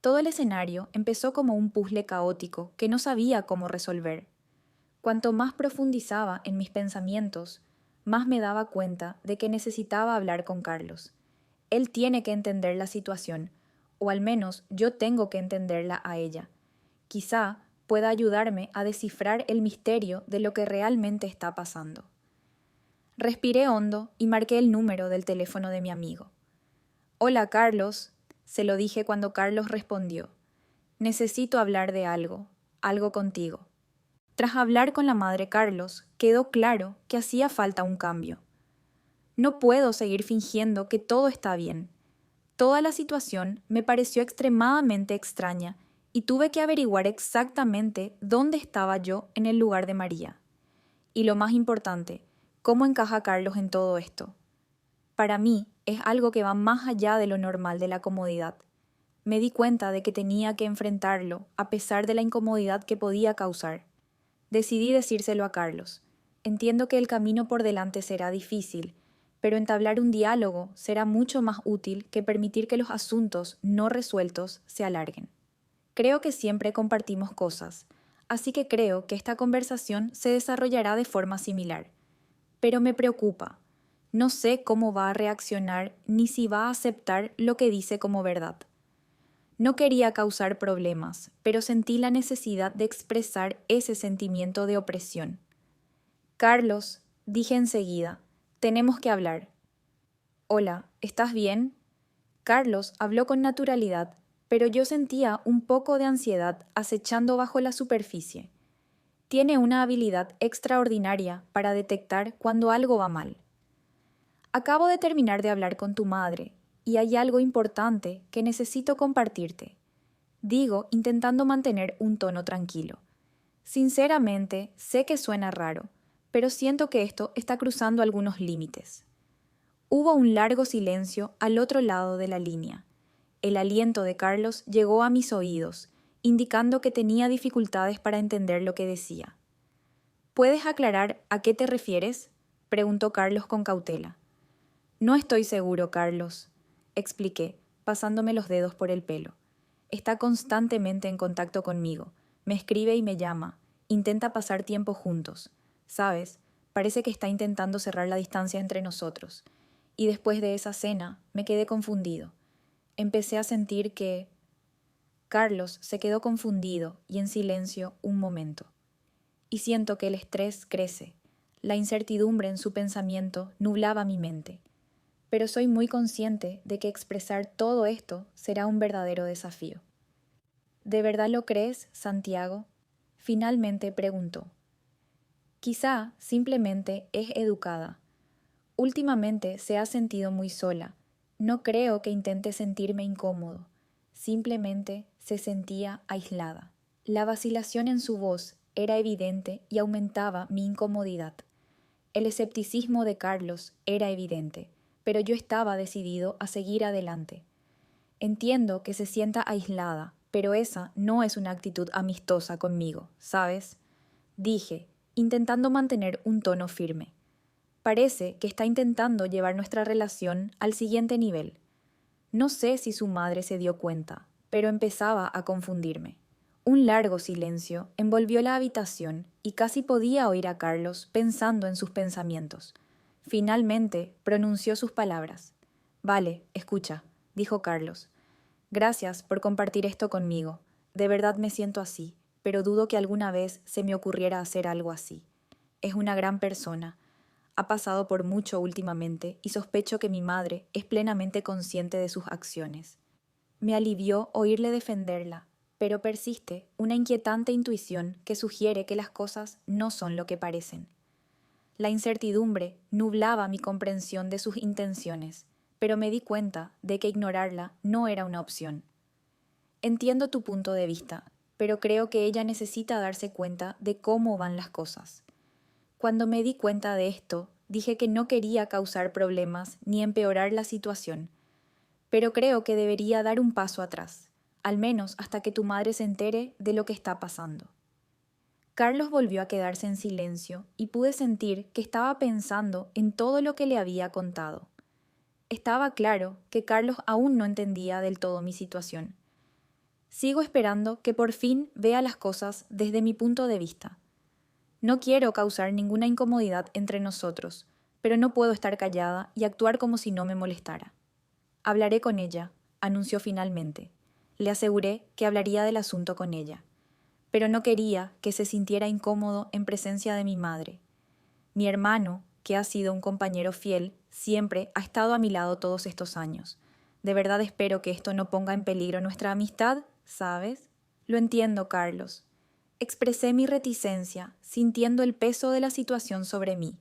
Todo el escenario empezó como un puzzle caótico que no sabía cómo resolver. Cuanto más profundizaba en mis pensamientos, más me daba cuenta de que necesitaba hablar con Carlos. Él tiene que entender la situación, o al menos yo tengo que entenderla a ella. Quizá pueda ayudarme a descifrar el misterio de lo que realmente está pasando. Respiré hondo y marqué el número del teléfono de mi amigo. Hola, Carlos, se lo dije cuando Carlos respondió. Necesito hablar de algo contigo. Tras hablar con la madre Carlos, quedó claro que hacía falta un cambio. No puedo seguir fingiendo que todo está bien. Toda la situación me pareció extremadamente extraña y tuve que averiguar exactamente dónde estaba yo en el lugar de María. Y lo más importante, ¿cómo encaja Carlos en todo esto? Para mí es algo que va más allá de lo normal de la comodidad. Me di cuenta de que tenía que enfrentarlo a pesar de la incomodidad que podía causar. Decidí decírselo a Carlos. Entiendo que el camino por delante será difícil, pero entablar un diálogo será mucho más útil que permitir que los asuntos no resueltos se alarguen. Creo que siempre compartimos cosas, así que creo que esta conversación se desarrollará de forma similar. Pero me preocupa. No sé cómo va a reaccionar ni si va a aceptar lo que dice como verdad. No quería causar problemas, pero sentí la necesidad de expresar ese sentimiento de opresión. Carlos, dije enseguida, tenemos que hablar. Hola, ¿estás bien? Carlos habló con naturalidad, pero yo sentía un poco de ansiedad acechando bajo la superficie. Tiene una habilidad extraordinaria para detectar cuando algo va mal. Acabo de terminar de hablar con tu madre, y hay algo importante que necesito compartirte. Digo, intentando mantener un tono tranquilo. Sinceramente, sé que suena raro, pero siento que esto está cruzando algunos límites. Hubo un largo silencio al otro lado de la línea. El aliento de Carlos llegó a mis oídos, indicando que tenía dificultades para entender lo que decía. ¿Puedes aclarar a qué te refieres?, preguntó Carlos con cautela. No estoy seguro, Carlos, expliqué, pasándome los dedos por el pelo. Está constantemente en contacto conmigo, me escribe y me llama, intenta pasar tiempo juntos. ¿Sabes? Parece que está intentando cerrar la distancia entre nosotros. Y después de esa cena, me quedé confundido. empecé a sentir que... Carlos se quedó confundido y en silencio un momento. Y siento que el estrés crece. La incertidumbre en su pensamiento nublaba mi mente. Pero soy muy consciente de que expresar todo esto será un verdadero desafío. ¿De verdad lo crees, Santiago? Finalmente preguntó. Quizá simplemente es educada. Últimamente se ha sentido muy sola. No creo que intente sentirme incómodo. Simplemente se sentía aislada. La vacilación en su voz era evidente y aumentaba mi incomodidad. El escepticismo de Carlos era evidente, pero yo estaba decidido a seguir adelante. Entiendo que se sienta aislada, pero esa no es una actitud amistosa conmigo, ¿sabes? Dije, intentando mantener un tono firme. Parece que está intentando llevar nuestra relación al siguiente nivel. No sé si su madre se dio cuenta, pero empezaba a confundirme. Un largo silencio envolvió la habitación y casi podía oír a Carlos pensando en sus pensamientos. Finalmente pronunció sus palabras. Vale, escucha, dijo Carlos. Gracias por compartir esto conmigo. De verdad me siento así, pero dudo que alguna vez se me ocurriera hacer algo así. Es una gran persona. Ha pasado por mucho últimamente y sospecho que mi madre es plenamente consciente de sus acciones. Me alivió oírle defenderla, pero persiste una inquietante intuición que sugiere que las cosas no son lo que parecen. La incertidumbre nublaba mi comprensión de sus intenciones, pero me di cuenta de que ignorarla no era una opción. Entiendo tu punto de vista, pero creo que ella necesita darse cuenta de cómo van las cosas. Cuando me di cuenta de esto, dije que no quería causar problemas ni empeorar la situación, pero creo que debería dar un paso atrás, al menos hasta que tu madre se entere de lo que está pasando. Carlos volvió a quedarse en silencio y pude sentir que estaba pensando en todo lo que le había contado. Estaba claro que Carlos aún no entendía del todo mi situación. Sigo esperando que por fin vea las cosas desde mi punto de vista. No quiero causar ninguna incomodidad entre nosotros, pero no puedo estar callada y actuar como si no me molestara. Hablaré con ella, anunció finalmente. Le aseguré que hablaría del asunto con ella, pero no quería que se sintiera incómodo en presencia de mi madre. Mi hermano, que ha sido un compañero fiel, siempre ha estado a mi lado todos estos años. De verdad espero que esto no ponga en peligro nuestra amistad, ¿sabes? Lo entiendo, Carlos. Expresé mi reticencia, sintiendo el peso de la situación sobre mí.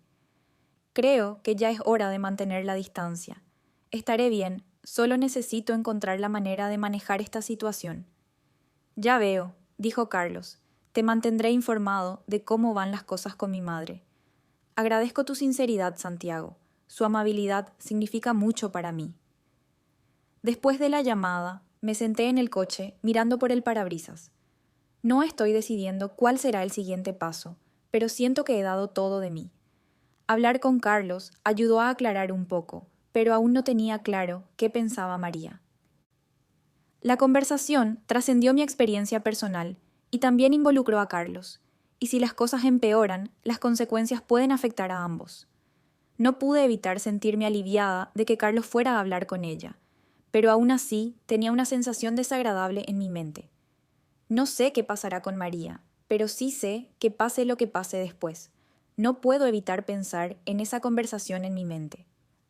Creo que ya es hora de mantener la distancia. Estaré bien, solo necesito encontrar la manera de manejar esta situación. Ya veo, dijo Carlos. Te mantendré informado de cómo van las cosas con mi madre. Agradezco tu sinceridad, Santiago. Su amabilidad significa mucho para mí. Después de la llamada, me senté en el coche mirando por el parabrisas. No estoy decidiendo cuál será el siguiente paso, pero siento que he dado todo de mí. Hablar con Carlos ayudó a aclarar un poco, pero aún no tenía claro qué pensaba María. La conversación trascendió mi experiencia personal y también involucró a Carlos, y si las cosas empeoran, las consecuencias pueden afectar a ambos. No pude evitar sentirme aliviada de que Carlos fuera a hablar con ella, pero aún así tenía una sensación desagradable en mi mente. No sé qué pasará con María, pero sí sé que pase lo que pase después. No puedo evitar pensar en esa conversación en mi mente.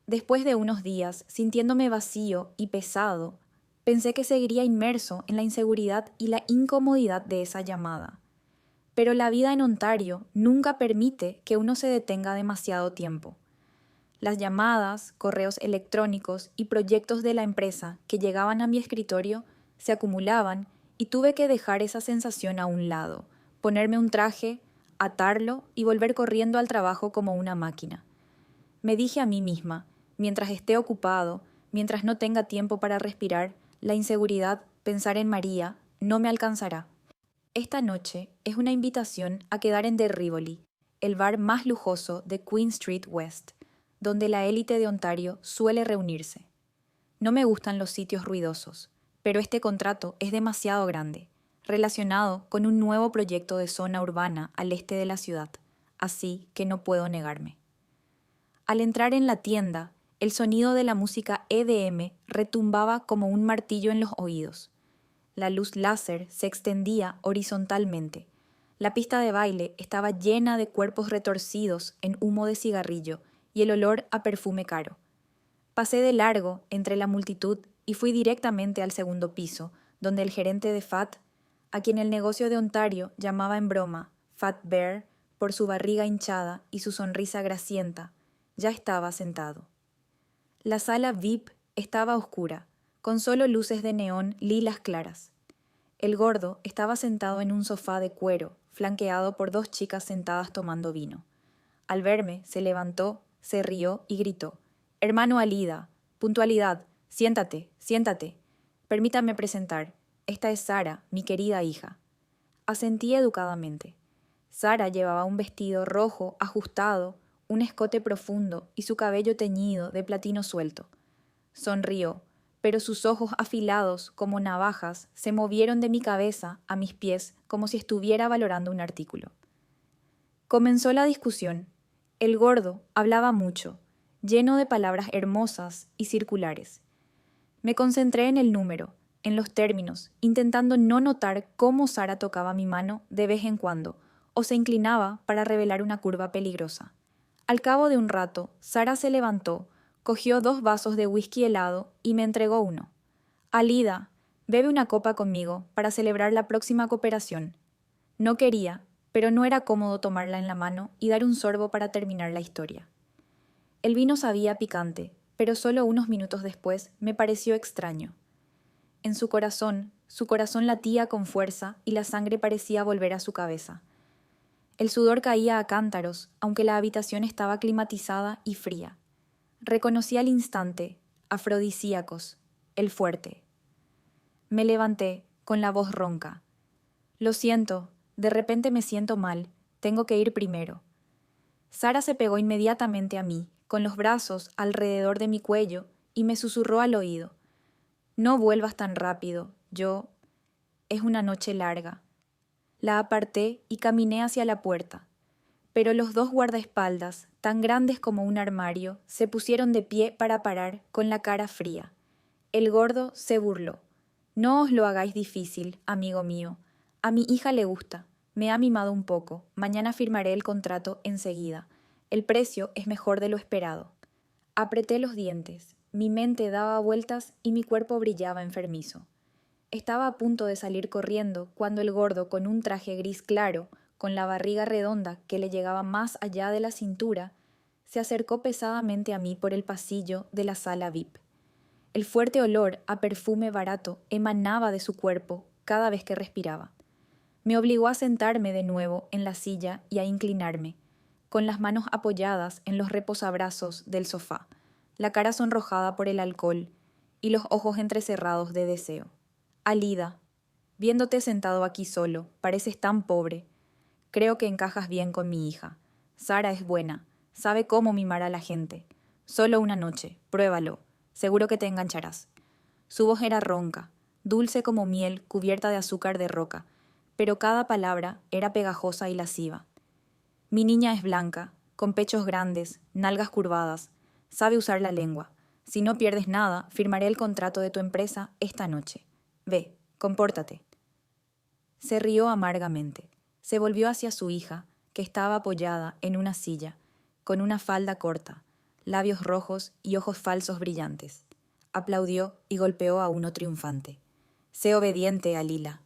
Después de unos días, sintiéndome vacío y pesado, pensé que seguiría inmerso en la inseguridad y la incomodidad de esa llamada. Pero la vida en Ontario nunca permite que uno se detenga demasiado tiempo. Las llamadas, correos electrónicos y proyectos de la empresa que llegaban a mi escritorio se acumulaban y tuve que dejar esa sensación a un lado, ponerme un traje, atarlo y volver corriendo al trabajo como una máquina. Me dije a mí misma, mientras esté ocupado, mientras no tenga tiempo para respirar, la inseguridad, pensar en María, no me alcanzará. Esta noche es una invitación a quedar en The Rivoli, el bar más lujoso de Queen Street West, donde la élite de Ontario suele reunirse. No me gustan los sitios ruidosos, pero este contrato es demasiado grande, relacionado con un nuevo proyecto de zona urbana al este de la ciudad, así que no puedo negarme. Al entrar en la tienda, El sonido de la música EDM retumbaba como un martillo en los oídos. La luz láser se extendía horizontalmente. La pista de baile estaba llena de cuerpos retorcidos en humo de cigarrillo y el olor a perfume caro. Pasé de largo entre la multitud y fui directamente al segundo piso, donde el gerente de FAT, a quien el negocio de Ontario llamaba en broma Fat Bear por su barriga hinchada y su sonrisa grasienta, ya estaba sentado. La sala VIP estaba oscura, con solo luces de neón lilas claras. El gordo estaba sentado en un sofá de cuero, flanqueado por dos chicas sentadas tomando vino. Al verme, se levantó, se rió y gritó: «Hermano Alida, puntualidad, siéntate, siéntate. Permítame presentar. Esta es Sara, mi querida hija». Asentí educadamente. Sara llevaba un vestido rojo ajustado, un escote profundo y su cabello teñido de platino suelto. Sonrió, pero sus ojos afilados como navajas se movieron de mi cabeza a mis pies como si estuviera valorando un artículo. Comenzó la discusión. El gordo hablaba mucho, lleno de palabras hermosas y circulares. Me concentré en el número, en los términos, intentando no notar cómo Sara tocaba mi mano de vez en cuando o se inclinaba para revelar una curva peligrosa. Al cabo de un rato, Sara se levantó, cogió 2 vasos de whisky helado y me entregó uno. «Alida, bebe una copa conmigo para celebrar la próxima cooperación». No quería, pero no era cómodo tomarla en la mano y dar un sorbo para terminar la historia. El vino sabía picante, pero solo unos minutos después me pareció extraño. En su corazón latía con fuerza y la sangre parecía volver a su cabeza. El sudor caía a cántaros, aunque la habitación estaba climatizada y fría. Reconocí al instante, afrodisíacos, el fuerte. Me levanté, con la voz ronca. «Lo siento, de repente me siento mal, tengo que ir primero». Sara se pegó inmediatamente a mí, con los brazos alrededor de mi cuello, y me susurró al oído: «No vuelvas tan rápido, es una noche larga». La aparté y caminé hacia la puerta, pero los 2 guardaespaldas, tan grandes como un armario, se pusieron de pie para parar con la cara fría. El gordo se burló. «No os lo hagáis difícil, amigo mío. A mi hija le gusta. Me ha mimado un poco. Mañana firmaré el contrato enseguida. El precio es mejor de lo esperado». Apreté los dientes. Mi mente daba vueltas y mi cuerpo brillaba enfermizo. Estaba a punto de salir corriendo cuando el gordo, con un traje gris claro, con la barriga redonda que le llegaba más allá de la cintura, se acercó pesadamente a mí por el pasillo de la sala VIP. El fuerte olor a perfume barato emanaba de su cuerpo cada vez que respiraba. Me obligó a sentarme de nuevo en la silla y a inclinarme, con las manos apoyadas en los reposabrazos del sofá, la cara sonrojada por el alcohol y los ojos entrecerrados de deseo. «Alida, viéndote sentado aquí solo, pareces tan pobre. Creo que encajas bien con mi hija. Sara es buena, sabe cómo mimar a la gente. Solo una noche, pruébalo, seguro que te engancharás». Su voz era ronca, dulce como miel cubierta de azúcar de roca, pero cada palabra era pegajosa y lasciva. «Mi niña es blanca, con pechos grandes, nalgas curvadas, sabe usar la lengua. Si no pierdes nada, firmaré el contrato de tu empresa esta noche. Ve, compórtate». Se rió amargamente. Se volvió hacia su hija, que estaba apoyada en una silla, con una falda corta, labios rojos y ojos falsos brillantes. Aplaudió y golpeó a uno triunfante. «Sé obediente, Alila».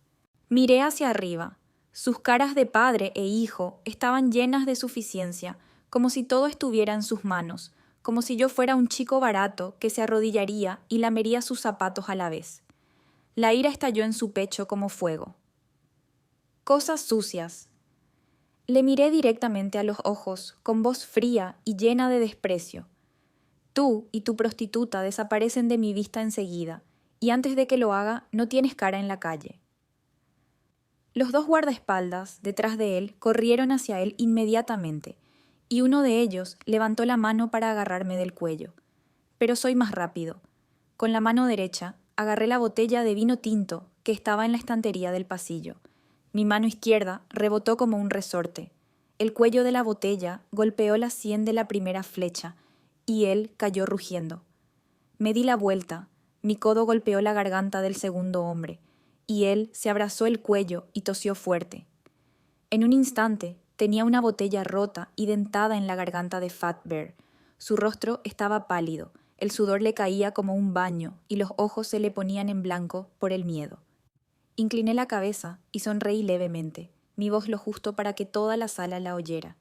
Miré hacia arriba. Sus caras de padre e hijo estaban llenas de suficiencia, como si todo estuviera en sus manos, como si yo fuera un chico barato que se arrodillaría y lamería sus zapatos a la vez. La ira estalló en su pecho como fuego. «Cosas sucias». Le miré directamente a los ojos, con voz fría y llena de desprecio. «Tú y tu prostituta desaparecen de mi vista enseguida, y antes de que lo haga, no tienes cara en la calle». Los 2 guardaespaldas, detrás de él, corrieron hacia él inmediatamente, y uno de ellos levantó la mano para agarrarme del cuello. Pero soy más rápido. Con la mano derecha, agarré la botella de vino tinto que estaba en la estantería del pasillo. Mi mano izquierda rebotó como un resorte. El cuello de la botella golpeó la sien de la primera flecha y él cayó rugiendo. Me di la vuelta, mi codo golpeó la garganta del segundo hombre, y él se abrazó el cuello y tosió fuerte. En un instante tenía una botella rota y dentada en la garganta de Fat Bear. Su rostro estaba pálido, el sudor le caía como un baño y los ojos se le ponían en blanco por el miedo. Incliné la cabeza y sonreí levemente, mi voz lo justo para que toda la sala la oyera.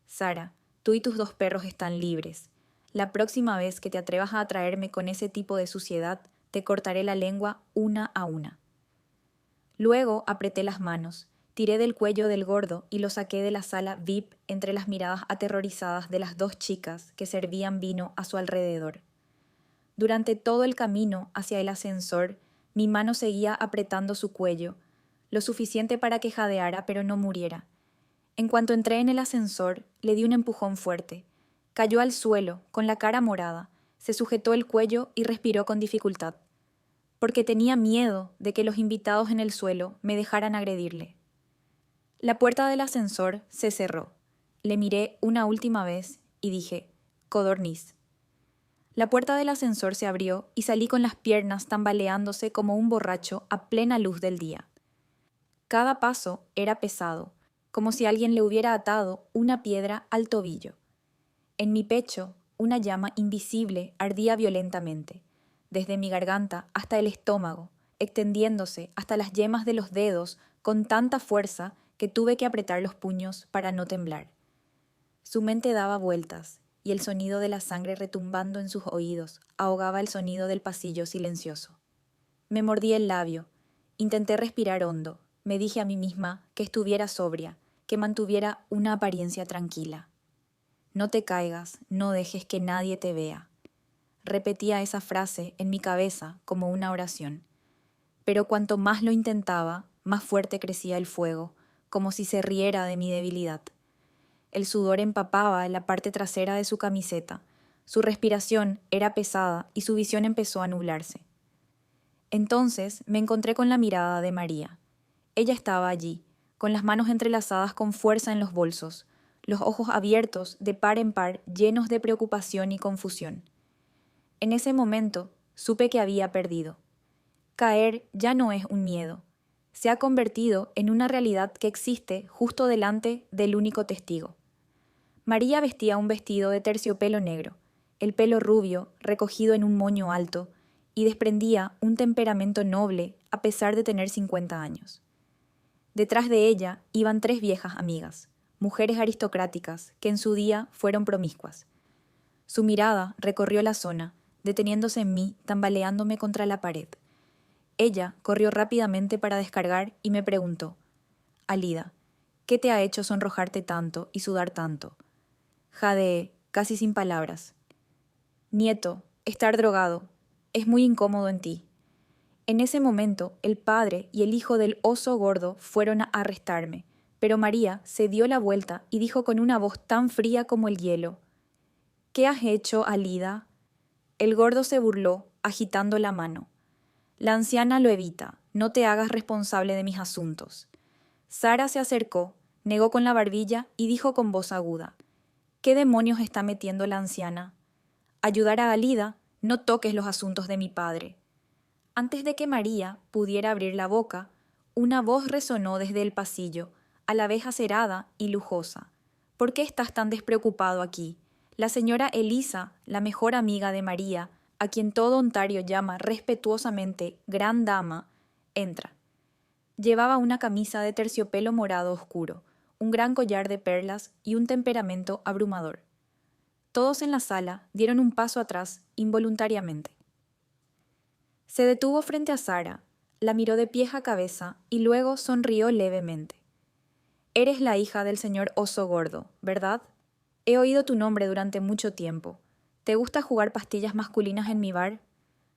Sara, tú y tus 2 perros están libres. La próxima vez que te atrevas a atraerme con ese tipo de suciedad, te cortaré la lengua una a una. Luego apreté las manos, tiré del cuello del gordo y lo saqué de la sala VIP entre las miradas aterrorizadas de las 2 chicas que servían vino a su alrededor. Durante todo el camino hacia el ascensor, mi mano seguía apretando su cuello, lo suficiente para que jadeara pero no muriera. En cuanto entré en el ascensor, le di un empujón fuerte. Cayó al suelo, con la cara morada, se sujetó el cuello y respiró con dificultad, porque tenía miedo de que los invitados en el suelo me dejaran agredirle. La puerta del ascensor se cerró. Le miré una última vez y dije, codorniz. La puerta del ascensor se abrió y salí con las piernas tambaleándose como un borracho a plena luz del día. Cada paso era pesado, como si alguien le hubiera atado una piedra al tobillo. En mi pecho, una llama invisible ardía violentamente, desde mi garganta hasta el estómago, extendiéndose hasta las yemas de los dedos con tanta fuerza que tuve que apretar los puños para no temblar. Su mente daba vueltas, y el sonido de la sangre retumbando en sus oídos ahogaba el sonido del pasillo silencioso. Me mordí el labio, intenté respirar hondo, me dije a mí misma que estuviera sobria, que mantuviera una apariencia tranquila. No te caigas, no dejes que nadie te vea. Repetía esa frase en mi cabeza como una oración. Pero cuanto más lo intentaba, más fuerte crecía el fuego, como si se riera de mi debilidad. El sudor empapaba la parte trasera de su camiseta, su respiración era pesada y su visión empezó a nublarse. Entonces me encontré con la mirada de María. Ella estaba allí, con las manos entrelazadas con fuerza en los bolsos, los ojos abiertos de par en par llenos de preocupación y confusión. En ese momento supe que había perdido. Caer ya no es un miedo, se ha convertido en una realidad que existe justo delante del único testigo. María vestía un vestido de terciopelo negro, el pelo rubio recogido en un moño alto, y desprendía un temperamento noble a pesar de tener 50 años. Detrás de ella iban 3 viejas amigas, mujeres aristocráticas que en su día fueron promiscuas. Su mirada recorrió la zona, deteniéndose en mí, tambaleándome contra la pared. Ella corrió rápidamente para descargar y me preguntó, «Alida, ¿qué te ha hecho sonrojarte tanto y sudar tanto?» Jadeé, casi sin palabras. «Nieto, estar drogado. Es muy incómodo en ti». En ese momento, el padre y el hijo del oso gordo fueron a arrestarme, pero María se dio la vuelta y dijo con una voz tan fría como el hielo, «¿Qué has hecho, Alida?» El gordo se burló, agitando la mano. «La anciana lo evita, no te hagas responsable de mis asuntos». Sara se acercó, negó con la barbilla y dijo con voz aguda, «¿Qué demonios está metiendo la anciana? Ayudar a Alida, no toques los asuntos de mi padre». Antes de que María pudiera abrir la boca, una voz resonó desde el pasillo, a la vez acerada y lujosa. «¿Por qué estás tan despreocupado aquí? La señora Elisa, la mejor amiga de María, a quien todo Ontario llama respetuosamente Gran Dama, entra». Llevaba una camisa de terciopelo morado oscuro, un gran collar de perlas y un temperamento abrumador. Todos en la sala dieron un paso atrás involuntariamente. Se detuvo frente a Sara, la miró de pies a cabeza y luego sonrió levemente. «Eres la hija del señor Oso Gordo, ¿verdad? He oído tu nombre durante mucho tiempo. ¿Te gusta jugar pastillas masculinas en mi bar?»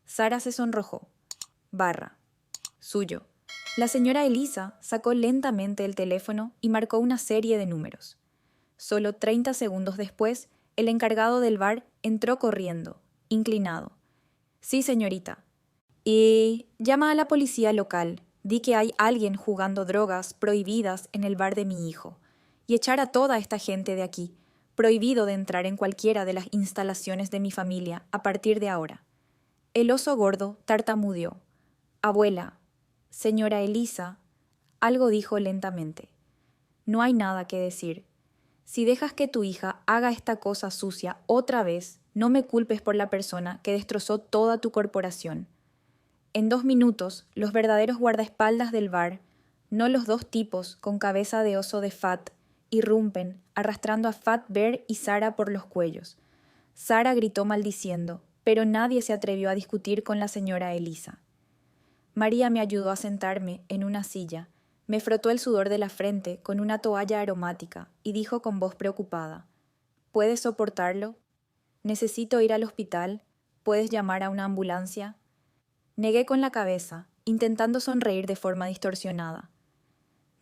Sara se sonrojó. «Barra. Suyo». La señora Elisa sacó lentamente el teléfono y marcó una serie de números. Solo 30 segundos después, el encargado del bar entró corriendo, inclinado. «Sí, señorita. Y llama a la policía local. Di que hay alguien jugando drogas prohibidas en el bar de mi hijo. Y echar a toda esta gente de aquí. Prohibido de entrar en cualquiera de las instalaciones de mi familia a partir de ahora. El oso gordo tartamudeó. Abuela, señora Elisa, algo dijo lentamente. No hay nada que decir. Si dejas que tu hija haga esta cosa sucia otra vez, no me culpes por la persona que destrozó toda tu corporación. En 2 minutos, los verdaderos guardaespaldas del bar, no los dos tipos con cabeza de oso de Fat, irrumpen, arrastrando a Fat Bear y Sara por los cuellos. Sara gritó maldiciendo, pero nadie se atrevió a discutir con la señora Elisa. María me ayudó a sentarme en una silla, me frotó el sudor de la frente con una toalla aromática y dijo con voz preocupada: ¿Puedes soportarlo? ¿Necesito ir al hospital? ¿Puedes llamar a una ambulancia? Negué con la cabeza, intentando sonreír de forma distorsionada.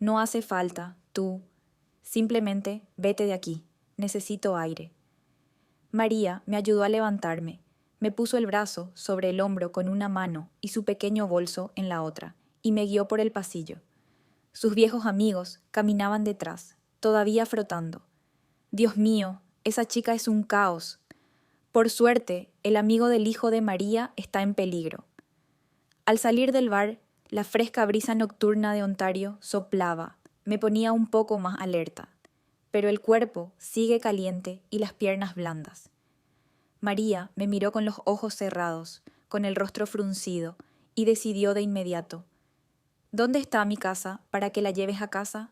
No hace falta, tú. Simplemente vete de aquí. Necesito aire. María me ayudó a levantarme. Me puso el brazo sobre el hombro con una mano y su pequeño bolso en la otra, y me guió por el pasillo. Sus viejos amigos caminaban detrás, todavía frotando. Dios mío, esa chica es un caos. Por suerte, el amigo del hijo de María está en peligro. Al salir del bar, la fresca brisa nocturna de Ontario soplaba, me ponía un poco más alerta, pero el cuerpo sigue caliente y las piernas blandas. María me miró con los ojos cerrados, con el rostro fruncido, y decidió de inmediato: ¿Dónde está mi casa para que la lleves a casa?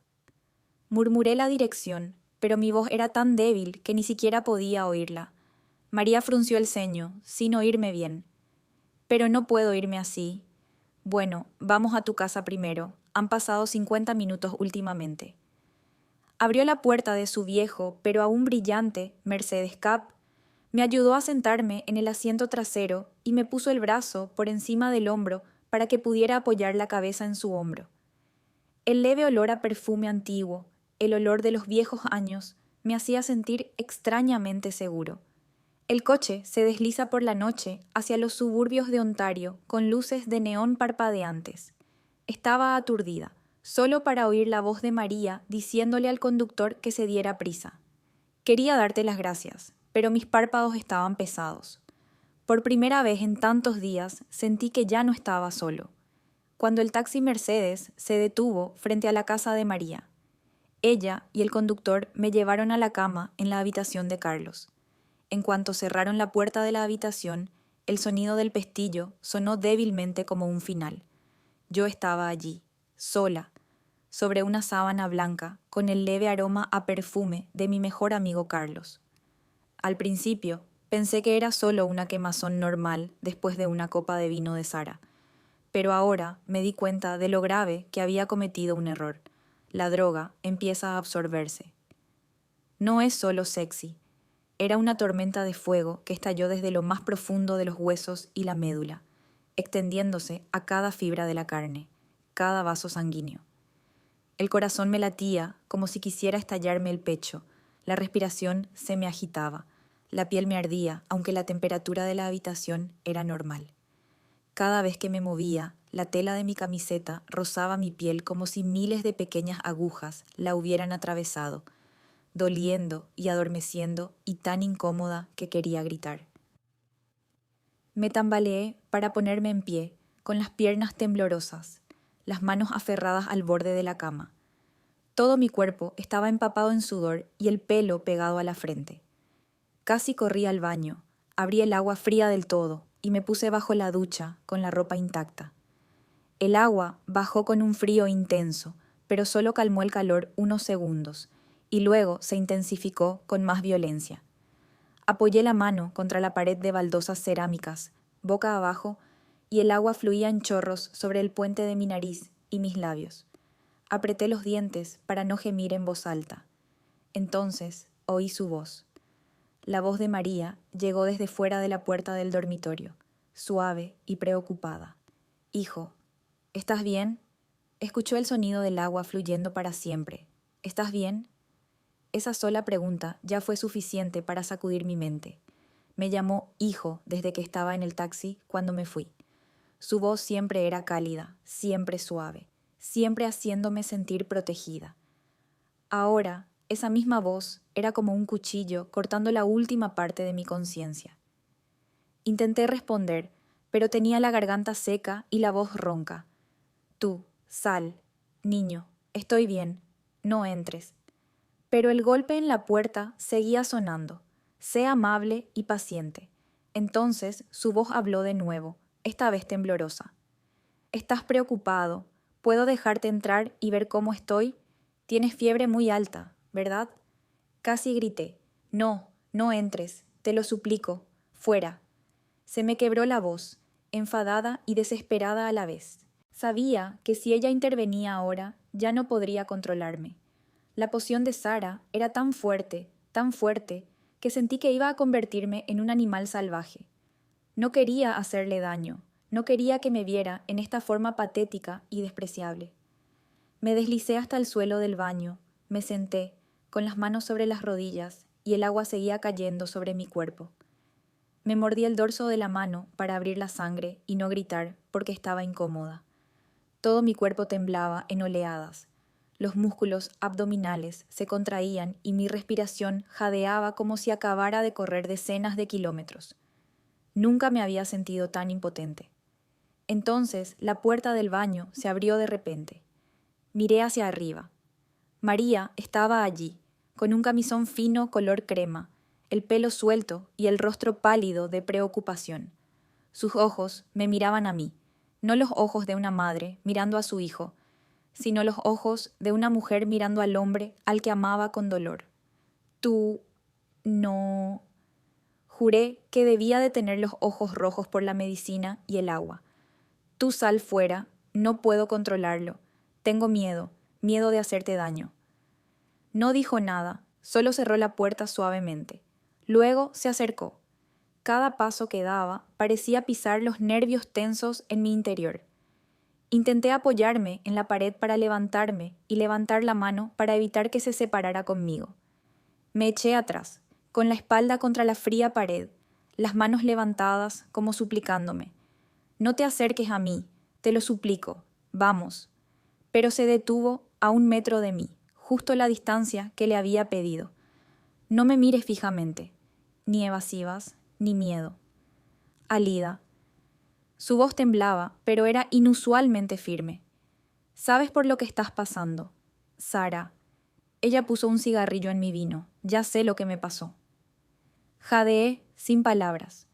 Murmuré la dirección, pero mi voz era tan débil que ni siquiera podía oírla. María frunció el ceño, sin oírme bien. Pero no puedo irme así. Bueno, vamos a tu casa primero. Han pasado 50 minutos últimamente. Abrió la puerta de su viejo, pero aún brillante, Mercedes Cab. Me ayudó a sentarme en el asiento trasero y me puso el brazo por encima del hombro para que pudiera apoyar la cabeza en su hombro. El leve olor a perfume antiguo, el olor de los viejos años, me hacía sentir extrañamente seguro. El coche se desliza por la noche hacia los suburbios de Ontario con luces de neón parpadeantes. Estaba aturdida, solo para oír la voz de María diciéndole al conductor que se diera prisa. Quería darte las gracias, pero mis párpados estaban pesados. Por primera vez en tantos días sentí que ya no estaba solo. Cuando el taxi Mercedes se detuvo frente a la casa de María, ella y el conductor me llevaron a la cama en la habitación de Carlos. En cuanto cerraron la puerta de la habitación, el sonido del pestillo sonó débilmente como un final. Yo estaba allí, sola, sobre una sábana blanca, con el leve aroma a perfume de mi mejor amigo Carlos. Al principio, pensé que era solo una quemazón normal después de una copa de vino de Sara, pero ahora me di cuenta de lo grave que había cometido un error. La droga empieza a absorberse. No es solo sexy. Era una tormenta de fuego que estalló desde lo más profundo de los huesos y la médula, extendiéndose a cada fibra de la carne, cada vaso sanguíneo. El corazón me latía como si quisiera estallarme el pecho, la respiración se me agitaba, la piel me ardía, aunque la temperatura de la habitación era normal. Cada vez que me movía, la tela de mi camiseta rozaba mi piel como si miles de pequeñas agujas la hubieran atravesado, doliendo y adormeciendo y tan incómoda que quería gritar. Me tambaleé para ponerme en pie, con las piernas temblorosas, las manos aferradas al borde de la cama. Todo mi cuerpo estaba empapado en sudor y el pelo pegado a la frente. Casi corrí al baño, abrí el agua fría del todo y me puse bajo la ducha con la ropa intacta. El agua bajó con un frío intenso, pero solo calmó el calor unos segundos, y luego se intensificó con más violencia. Apoyé la mano contra la pared de baldosas cerámicas, boca abajo, y el agua fluía en chorros sobre el puente de mi nariz y mis labios. Apreté los dientes para no gemir en voz alta. Entonces oí su voz. La voz de María llegó desde fuera de la puerta del dormitorio, suave y preocupada. «Hijo, ¿estás bien?» Escuchó el sonido del agua fluyendo para siempre. «¿Estás bien?» Esa sola pregunta ya fue suficiente para sacudir mi mente. Me llamó hijo desde que estaba en el taxi cuando me fui. Su voz siempre era cálida, siempre suave, siempre haciéndome sentir protegida. Ahora esa misma voz era como un cuchillo cortando la última parte de mi conciencia. Intenté responder, pero tenía la garganta seca y la voz ronca. Tú, sal, niño, estoy bien, no entres. Pero el golpe en la puerta seguía sonando. Sé amable y paciente. Entonces su voz habló de nuevo, esta vez temblorosa. Estás preocupado. ¿Puedo dejarte entrar y ver cómo estoy? Tienes fiebre muy alta, ¿verdad? Casi grité. No, no entres, te lo suplico. Fuera. Se me quebró la voz, enfadada y desesperada a la vez. Sabía que si ella intervenía ahora, ya no podría controlarme. La poción de Sara era tan fuerte, que sentí que iba a convertirme en un animal salvaje. No quería hacerle daño, no quería que me viera en esta forma patética y despreciable. Me deslicé hasta el suelo del baño, me senté, con las manos sobre las rodillas, y el agua seguía cayendo sobre mi cuerpo. Me mordí el dorso de la mano para abrir la sangre y no gritar porque estaba incómoda. Todo mi cuerpo temblaba en oleadas. Los músculos abdominales se contraían y mi respiración jadeaba como si acabara de correr decenas de kilómetros. Nunca me había sentido tan impotente. Entonces la puerta del baño se abrió de repente. Miré hacia arriba. María estaba allí, con un camisón fino color crema, el pelo suelto y el rostro pálido de preocupación. Sus ojos me miraban a mí, no los ojos de una madre mirando a su hijo, sino los ojos de una mujer mirando al hombre al que amaba con dolor. Tú no... Juré que debía de tener los ojos rojos por la medicina y el agua. Tú sal fuera, no puedo controlarlo. Tengo miedo, miedo de hacerte daño. No dijo nada, solo cerró la puerta suavemente. Luego se acercó. Cada paso que daba parecía pisar los nervios tensos en mi interior. Intenté apoyarme en la pared para levantarme y levantar la mano para evitar que se separara conmigo. Me eché atrás, con la espalda contra la fría pared, las manos levantadas como suplicándome. No te acerques a mí, te lo suplico, vamos. Pero se detuvo a 1 metro de mí, justo la distancia que le había pedido. No me mires fijamente, ni evasivas, ni miedo. Alida. Su voz temblaba, pero era inusualmente firme. ¿Sabes por lo que estás pasando? Sara. Ella puso un cigarrillo en mi vino. Ya sé lo que me pasó. Jadeé sin palabras.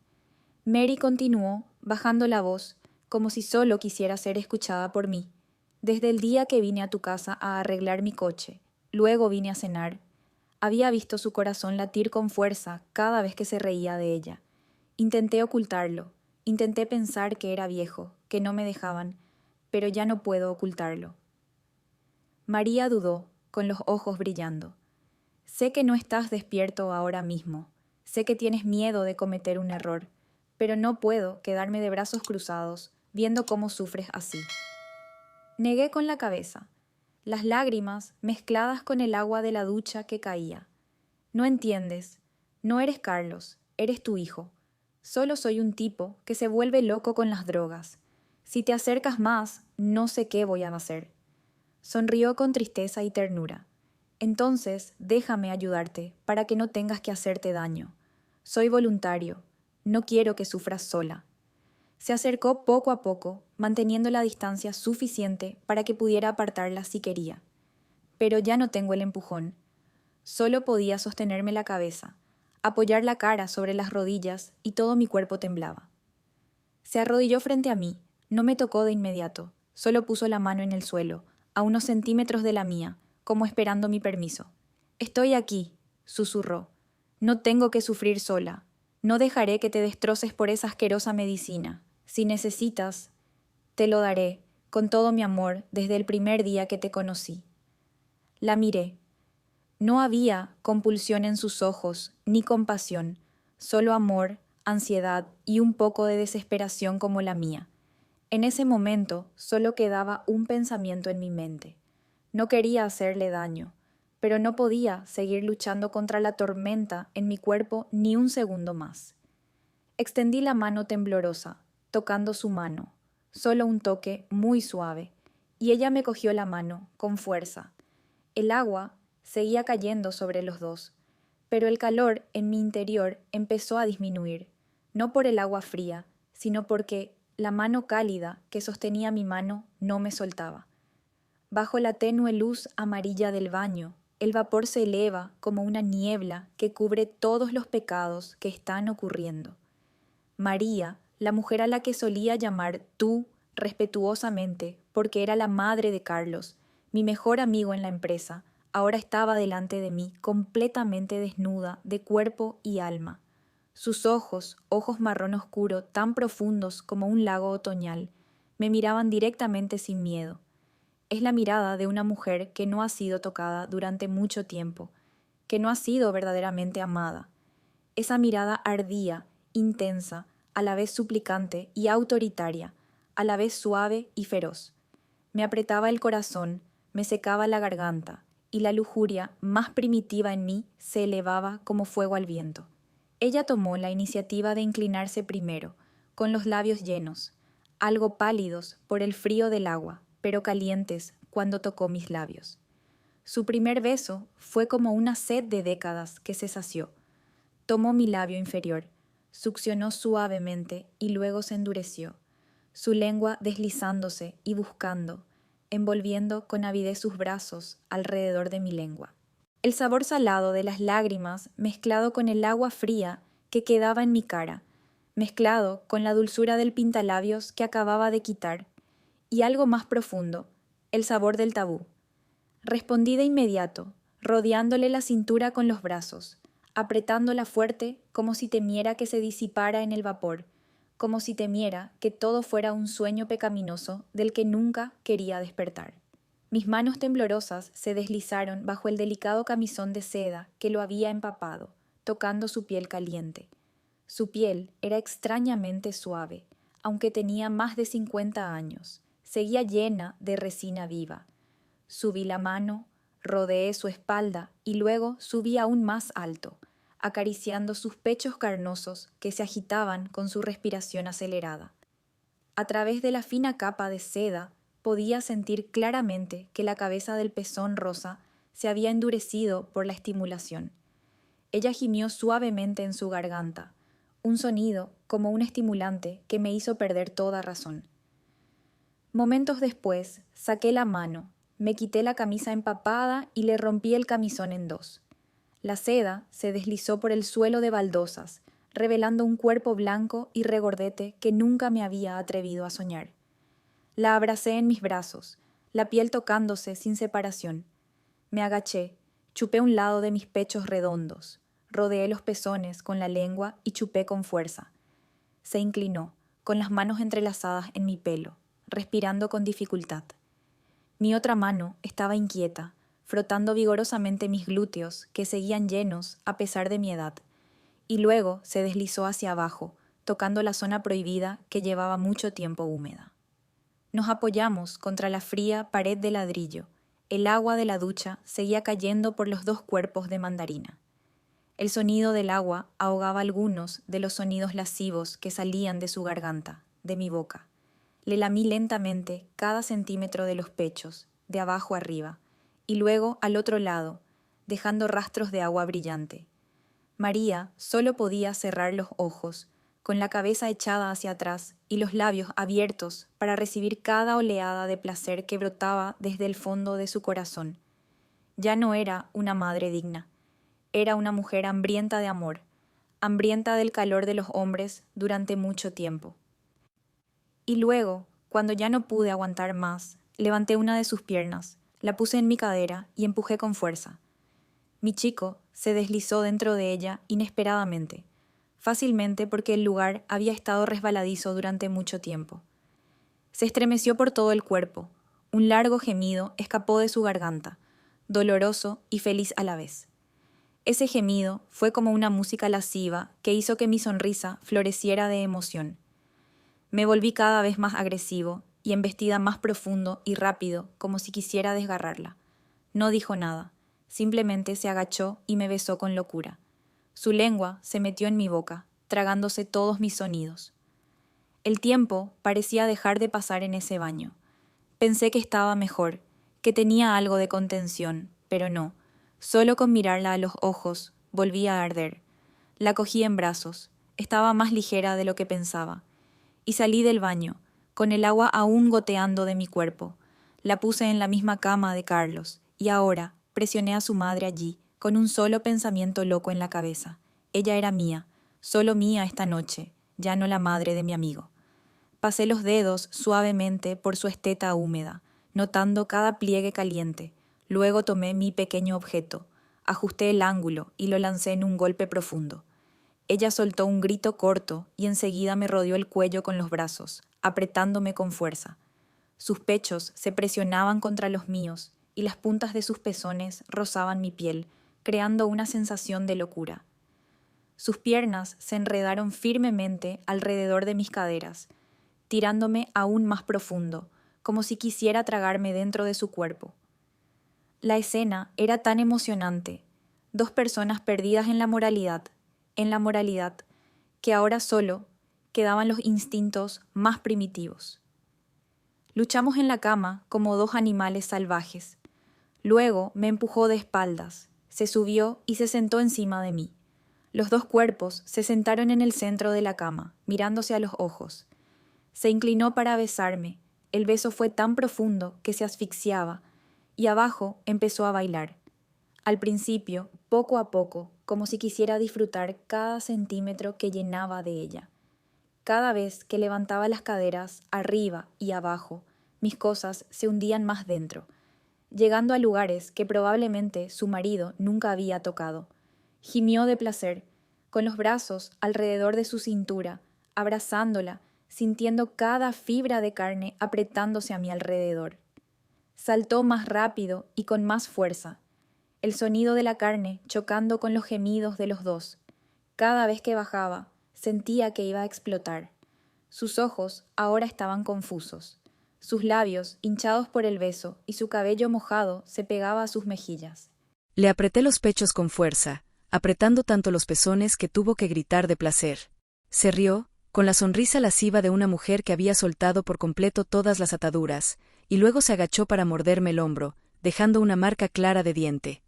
Mary continuó, bajando la voz, como si solo quisiera ser escuchada por mí. Desde el día que vine a tu casa a arreglar mi coche, luego vine a cenar, había visto su corazón latir con fuerza cada vez que se reía de ella. Intenté ocultarlo, intenté pensar que era viejo, que no me dejaban, pero ya no puedo ocultarlo. María dudó, con los ojos brillando. Sé que no estás despierto ahora mismo, sé que tienes miedo de cometer un error, pero no puedo quedarme de brazos cruzados, viendo cómo sufres así. Negué con la cabeza, las lágrimas mezcladas con el agua de la ducha que caía. No entiendes, no eres Carlos, eres tu hijo. Solo soy un tipo que se vuelve loco con las drogas. Si te acercas más, no sé qué voy a hacer. Sonrió con tristeza y ternura. Entonces, déjame ayudarte para que no tengas que hacerte daño. Soy voluntario. No quiero que sufras sola. Se acercó poco a poco, manteniendo la distancia suficiente para que pudiera apartarla si quería. Pero ya no tengo el empujón. Solo podía sostenerme la cabeza, apoyar la cara sobre las rodillas y todo mi cuerpo temblaba. Se arrodilló frente a mí, no me tocó de inmediato, solo puso la mano en el suelo, a unos centímetros de la mía, como esperando mi permiso. «Estoy aquí», susurró. «No tengo que sufrir sola. No dejaré que te destroces por esa asquerosa medicina. Si necesitas, te lo daré, con todo mi amor, desde el primer día que te conocí». La miré. No había compulsión en sus ojos, ni compasión, solo amor, ansiedad y un poco de desesperación como la mía. En ese momento solo quedaba un pensamiento en mi mente. No quería hacerle daño, pero no podía seguir luchando contra la tormenta en mi cuerpo ni un segundo más. Extendí la mano temblorosa, tocando su mano, solo un toque muy suave, y ella me cogió la mano con fuerza. El agua seguía cayendo sobre los dos, pero el calor en mi interior empezó a disminuir, no por el agua fría, sino porque la mano cálida que sostenía mi mano no me soltaba. Bajo la tenue luz amarilla del baño, el vapor se eleva como una niebla que cubre todos los pecados que están ocurriendo. María, la mujer a la que solía llamar tú respetuosamente porque era la madre de Carlos, mi mejor amigo en la empresa, ahora estaba delante de mí completamente desnuda de cuerpo y alma. Sus ojos, ojos marrón oscuro tan profundos como un lago otoñal, me miraban directamente sin miedo. Es la mirada de una mujer que no ha sido tocada durante mucho tiempo, que no ha sido verdaderamente amada. Esa mirada ardía, intensa, a la vez suplicante y autoritaria, a la vez suave y feroz. Me apretaba el corazón, me secaba la garganta, y la lujuria más primitiva en mí se elevaba como fuego al viento. Ella tomó la iniciativa de inclinarse primero, con los labios llenos, algo pálidos por el frío del agua, pero calientes cuando tocó mis labios. Su primer beso fue como una sed de décadas que se sació. Tomó mi labio inferior, succionó suavemente y luego se endureció, su lengua deslizándose y buscando, envolviendo con avidez sus brazos alrededor de mi lengua. El sabor salado de las lágrimas mezclado con el agua fría que quedaba en mi cara, mezclado con la dulzura del pintalabios que acababa de quitar, y algo más profundo, el sabor del tabú. Respondí de inmediato, rodeándole la cintura con los brazos, apretándola fuerte como si temiera que se disipara en el vapor, como si temiera que todo fuera un sueño pecaminoso del que nunca quería despertar. Mis manos temblorosas se deslizaron bajo el delicado camisón de seda que lo había empapado, tocando su piel caliente. Su piel era extrañamente suave, aunque tenía más de 50 años. Seguía llena de resina viva. Subí la mano, rodeé su espalda y luego subí aún más alto, acariciando sus pechos carnosos que se agitaban con su respiración acelerada. A través de la fina capa de seda podía sentir claramente que la cabeza del pezón rosa se había endurecido por la estimulación. Ella gimió suavemente en su garganta, un sonido como un estimulante que me hizo perder toda razón. Momentos después, saqué la mano, me quité la camisa empapada y le rompí el camisón en dos. La seda se deslizó por el suelo de baldosas, revelando un cuerpo blanco y regordete que nunca me había atrevido a soñar. La abracé en mis brazos, la piel tocándose sin separación. Me agaché, chupé un lado de mis pechos redondos, rodeé los pezones con la lengua y chupé con fuerza. Se inclinó, con las manos entrelazadas en mi pelo, respirando con dificultad. Mi otra mano estaba inquieta, frotando vigorosamente mis glúteos, que seguían llenos a pesar de mi edad, y luego se deslizó hacia abajo, tocando la zona prohibida que llevaba mucho tiempo húmeda. Nos apoyamos contra la fría pared de ladrillo. El agua de la ducha seguía cayendo por los dos cuerpos de mandarina. El sonido del agua ahogaba algunos de los sonidos lascivos que salían de su garganta, de mi boca. Le lamí lentamente cada centímetro de los pechos, de abajo arriba, y luego al otro lado, dejando rastros de agua brillante. María solo podía cerrar los ojos, con la cabeza echada hacia atrás y los labios abiertos para recibir cada oleada de placer que brotaba desde el fondo de su corazón. Ya no era una madre digna, era una mujer hambrienta de amor, hambrienta del calor de los hombres durante mucho tiempo. Y luego, cuando ya no pude aguantar más, levanté una de sus piernas, la puse en mi cadera y empujé con fuerza. Mi chico se deslizó dentro de ella inesperadamente, fácilmente porque el lugar había estado resbaladizo durante mucho tiempo. Se estremeció por todo el cuerpo. Un largo gemido escapó de su garganta, doloroso y feliz a la vez. Ese gemido fue como una música lasciva que hizo que mi sonrisa floreciera de emoción. Me volví cada vez más agresivo y embestida más profundo y rápido, como si quisiera desgarrarla. No dijo nada, simplemente se agachó y me besó con locura. Su lengua se metió en mi boca, tragándose todos mis sonidos. El tiempo parecía dejar de pasar en ese baño. Pensé que estaba mejor, que tenía algo de contención, pero no. Solo con mirarla a los ojos, volví a arder. La cogí en brazos. Estaba más ligera de lo que pensaba. Y salí del baño, con el agua aún goteando de mi cuerpo. La puse en la misma cama de Carlos, y ahora presioné a su madre allí, con un solo pensamiento loco en la cabeza. Ella era mía, solo mía esta noche, ya no la madre de mi amigo. Pasé los dedos suavemente por su esteta húmeda, notando cada pliegue caliente. Luego tomé mi pequeño objeto, ajusté el ángulo y lo lancé en un golpe profundo. Ella soltó un grito corto y enseguida me rodeó el cuello con los brazos, apretándome con fuerza. Sus pechos se presionaban contra los míos y las puntas de sus pezones rozaban mi piel, creando una sensación de locura. Sus piernas se enredaron firmemente alrededor de mis caderas, tirándome aún más profundo, como si quisiera tragarme dentro de su cuerpo. La escena era tan emocionante, dos personas perdidas en la moralidad, que ahora solo quedaban los instintos más primitivos. Luchamos en la cama como dos animales salvajes. Luego me empujó de espaldas, se subió y se sentó encima de mí. Los dos cuerpos se sentaron en el centro de la cama, mirándose a los ojos. Se inclinó para besarme. El beso fue tan profundo que se asfixiaba, y abajo empezó a bailar. Al principio, poco a poco, como si quisiera disfrutar cada centímetro que llenaba de ella. Cada vez que levantaba las caderas, arriba y abajo, mis cosas se hundían más dentro, llegando a lugares que probablemente su marido nunca había tocado. Gimió de placer, con los brazos alrededor de su cintura, abrazándola, sintiendo cada fibra de carne apretándose a mi alrededor. Saltó más rápido y con más fuerza, el sonido de la carne chocando con los gemidos de los dos. Cada vez que bajaba, sentía que iba a explotar. Sus ojos ahora estaban confusos. Sus labios, hinchados por el beso, y su cabello mojado se pegaba a sus mejillas. Le apreté los pechos con fuerza, apretando tanto los pezones que tuvo que gritar de placer. Se rió, con la sonrisa lasciva de una mujer que había soltado por completo todas las ataduras, y luego se agachó para morderme el hombro, dejando una marca clara de diente.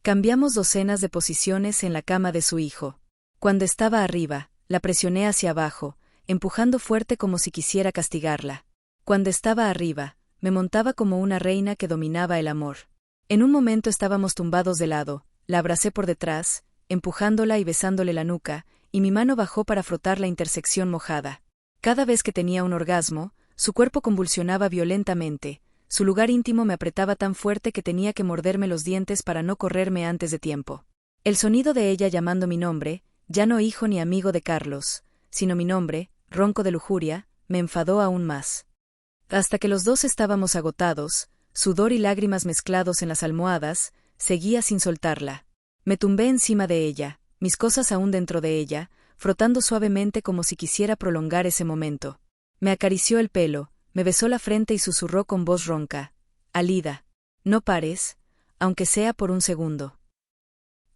Cambiamos docenas de posiciones en la cama de su hijo. Cuando estaba arriba, la presioné hacia abajo, empujando fuerte como si quisiera castigarla. Cuando estaba arriba, me montaba como una reina que dominaba el amor. En un momento estábamos tumbados de lado, la abracé por detrás, empujándola y besándole la nuca, y mi mano bajó para frotar la intersección mojada. Cada vez que tenía un orgasmo, su cuerpo convulsionaba violentamente. Su lugar íntimo me apretaba tan fuerte que tenía que morderme los dientes para no correrme antes de tiempo. El sonido de ella llamando mi nombre, ya no hijo ni amigo de Carlos, sino mi nombre, ronco de lujuria, me enfadó aún más. Hasta que los dos estábamos agotados, sudor y lágrimas mezclados en las almohadas, seguía sin soltarla. Me tumbé encima de ella, mis cosas aún dentro de ella, frotando suavemente como si quisiera prolongar ese momento. Me acarició el pelo, me besó la frente y susurró con voz ronca: Alida, no pares, aunque sea por un segundo.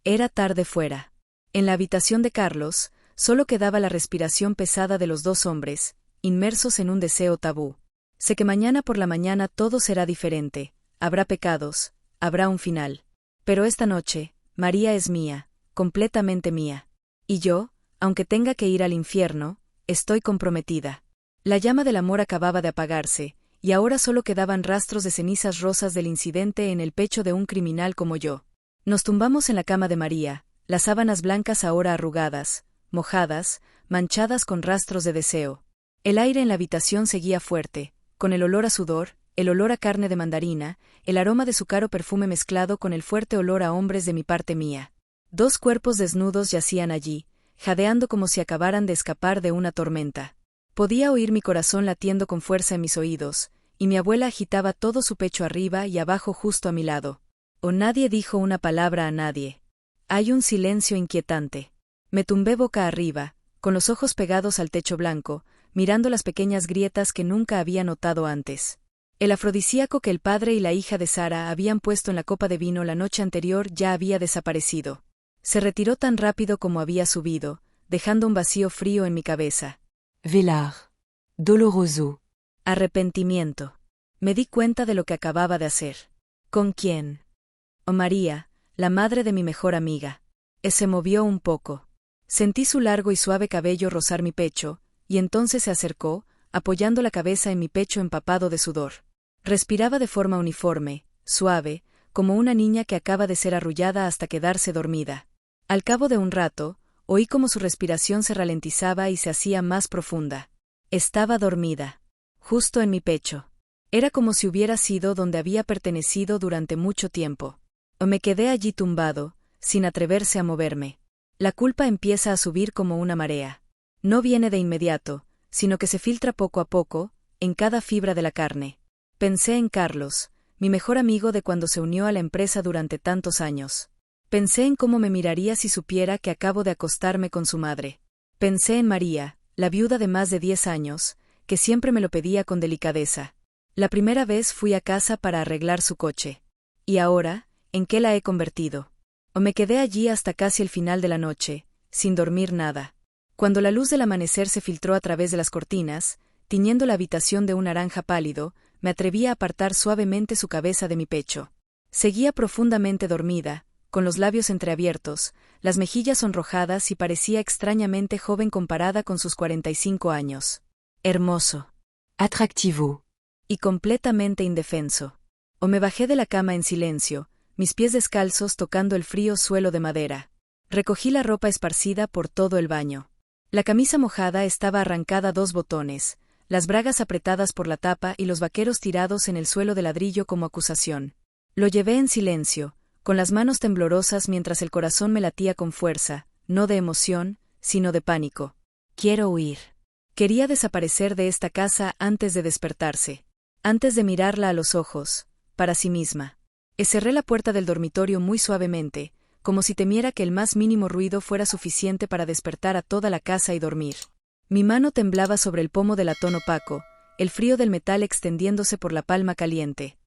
Era tarde fuera. En la habitación de Carlos, solo quedaba la respiración pesada de los dos hombres, inmersos en un deseo tabú. Sé que mañana por la mañana todo será diferente, habrá pecados, habrá un final. Pero esta noche, María es mía, completamente mía. Y yo, aunque tenga que ir al infierno, estoy comprometida. La llama del amor acababa de apagarse, y ahora solo quedaban rastros de cenizas rosas del incidente en el pecho de un criminal como yo. Nos tumbamos en la cama de María, las sábanas blancas ahora arrugadas, mojadas, manchadas con rastros de deseo. El aire en la habitación seguía fuerte, con el olor a sudor, el olor a carne de mandarina, el aroma de su caro perfume mezclado con el fuerte olor a hombres de mi parte mía. Dos cuerpos desnudos yacían allí, jadeando como si acabaran de escapar de una tormenta. Podía oír mi corazón latiendo con fuerza en mis oídos, y mi abuela agitaba todo su pecho arriba y abajo justo a mi lado. Nadie dijo una palabra a nadie. Hay un silencio inquietante. Me tumbé boca arriba, con los ojos pegados al techo blanco, mirando las pequeñas grietas que nunca había notado antes. El afrodisíaco que el padre y la hija de Sara habían puesto en la copa de vino la noche anterior ya había desaparecido. Se retiró tan rápido como había subido, dejando un vacío frío en mi cabeza. Velar. Doloroso. Arrepentimiento. Me di cuenta de lo que acababa de hacer. ¿Con quién? Oh María, la madre de mi mejor amiga. Se movió un poco. Sentí su largo y suave cabello rozar mi pecho, y entonces se acercó, apoyando la cabeza en mi pecho empapado de sudor. Respiraba de forma uniforme, suave, como una niña que acaba de ser arrullada hasta quedarse dormida. Al cabo de un rato, oí como su respiración se ralentizaba y se hacía más profunda. Estaba dormida. Justo en mi pecho. Era como si hubiera sido donde había pertenecido durante mucho tiempo. Me quedé allí tumbado, sin atreverse a moverme. La culpa empieza a subir como una marea. No viene de inmediato, sino que se filtra poco a poco, en cada fibra de la carne. Pensé en Carlos, mi mejor amigo de cuando se unió a la empresa durante tantos años. Pensé en cómo me miraría si supiera que acabo de acostarme con su madre. Pensé en María, la viuda de más de 10 años, que siempre me lo pedía con delicadeza. La primera vez fui a casa para arreglar su coche. Y ahora, ¿en qué la he convertido? Me quedé allí hasta casi el final de la noche, sin dormir nada. Cuando la luz del amanecer se filtró a través de las cortinas, tiñendo la habitación de un naranja pálido, me atreví a apartar suavemente su cabeza de mi pecho. Seguía profundamente dormida, con los labios entreabiertos, las mejillas sonrojadas y parecía extrañamente joven comparada con sus 45 años. Hermoso. Attractivo. Y completamente indefenso. Me bajé de la cama en silencio, mis pies descalzos tocando el frío suelo de madera. Recogí la ropa esparcida por todo el baño. La camisa mojada estaba arrancada a 2 botones, las bragas apretadas por la tapa y los vaqueros tirados en el suelo de ladrillo como acusación. Lo llevé en silencio, con las manos temblorosas mientras el corazón me latía con fuerza, no de emoción, sino de pánico. Quiero huir. Quería desaparecer de esta casa antes de despertarse, antes de mirarla a los ojos, para sí misma. Cerré la puerta del dormitorio muy suavemente, como si temiera que el más mínimo ruido fuera suficiente para despertar a toda la casa y dormir. Mi mano temblaba sobre el pomo del latón opaco, el frío del metal extendiéndose por la palma caliente.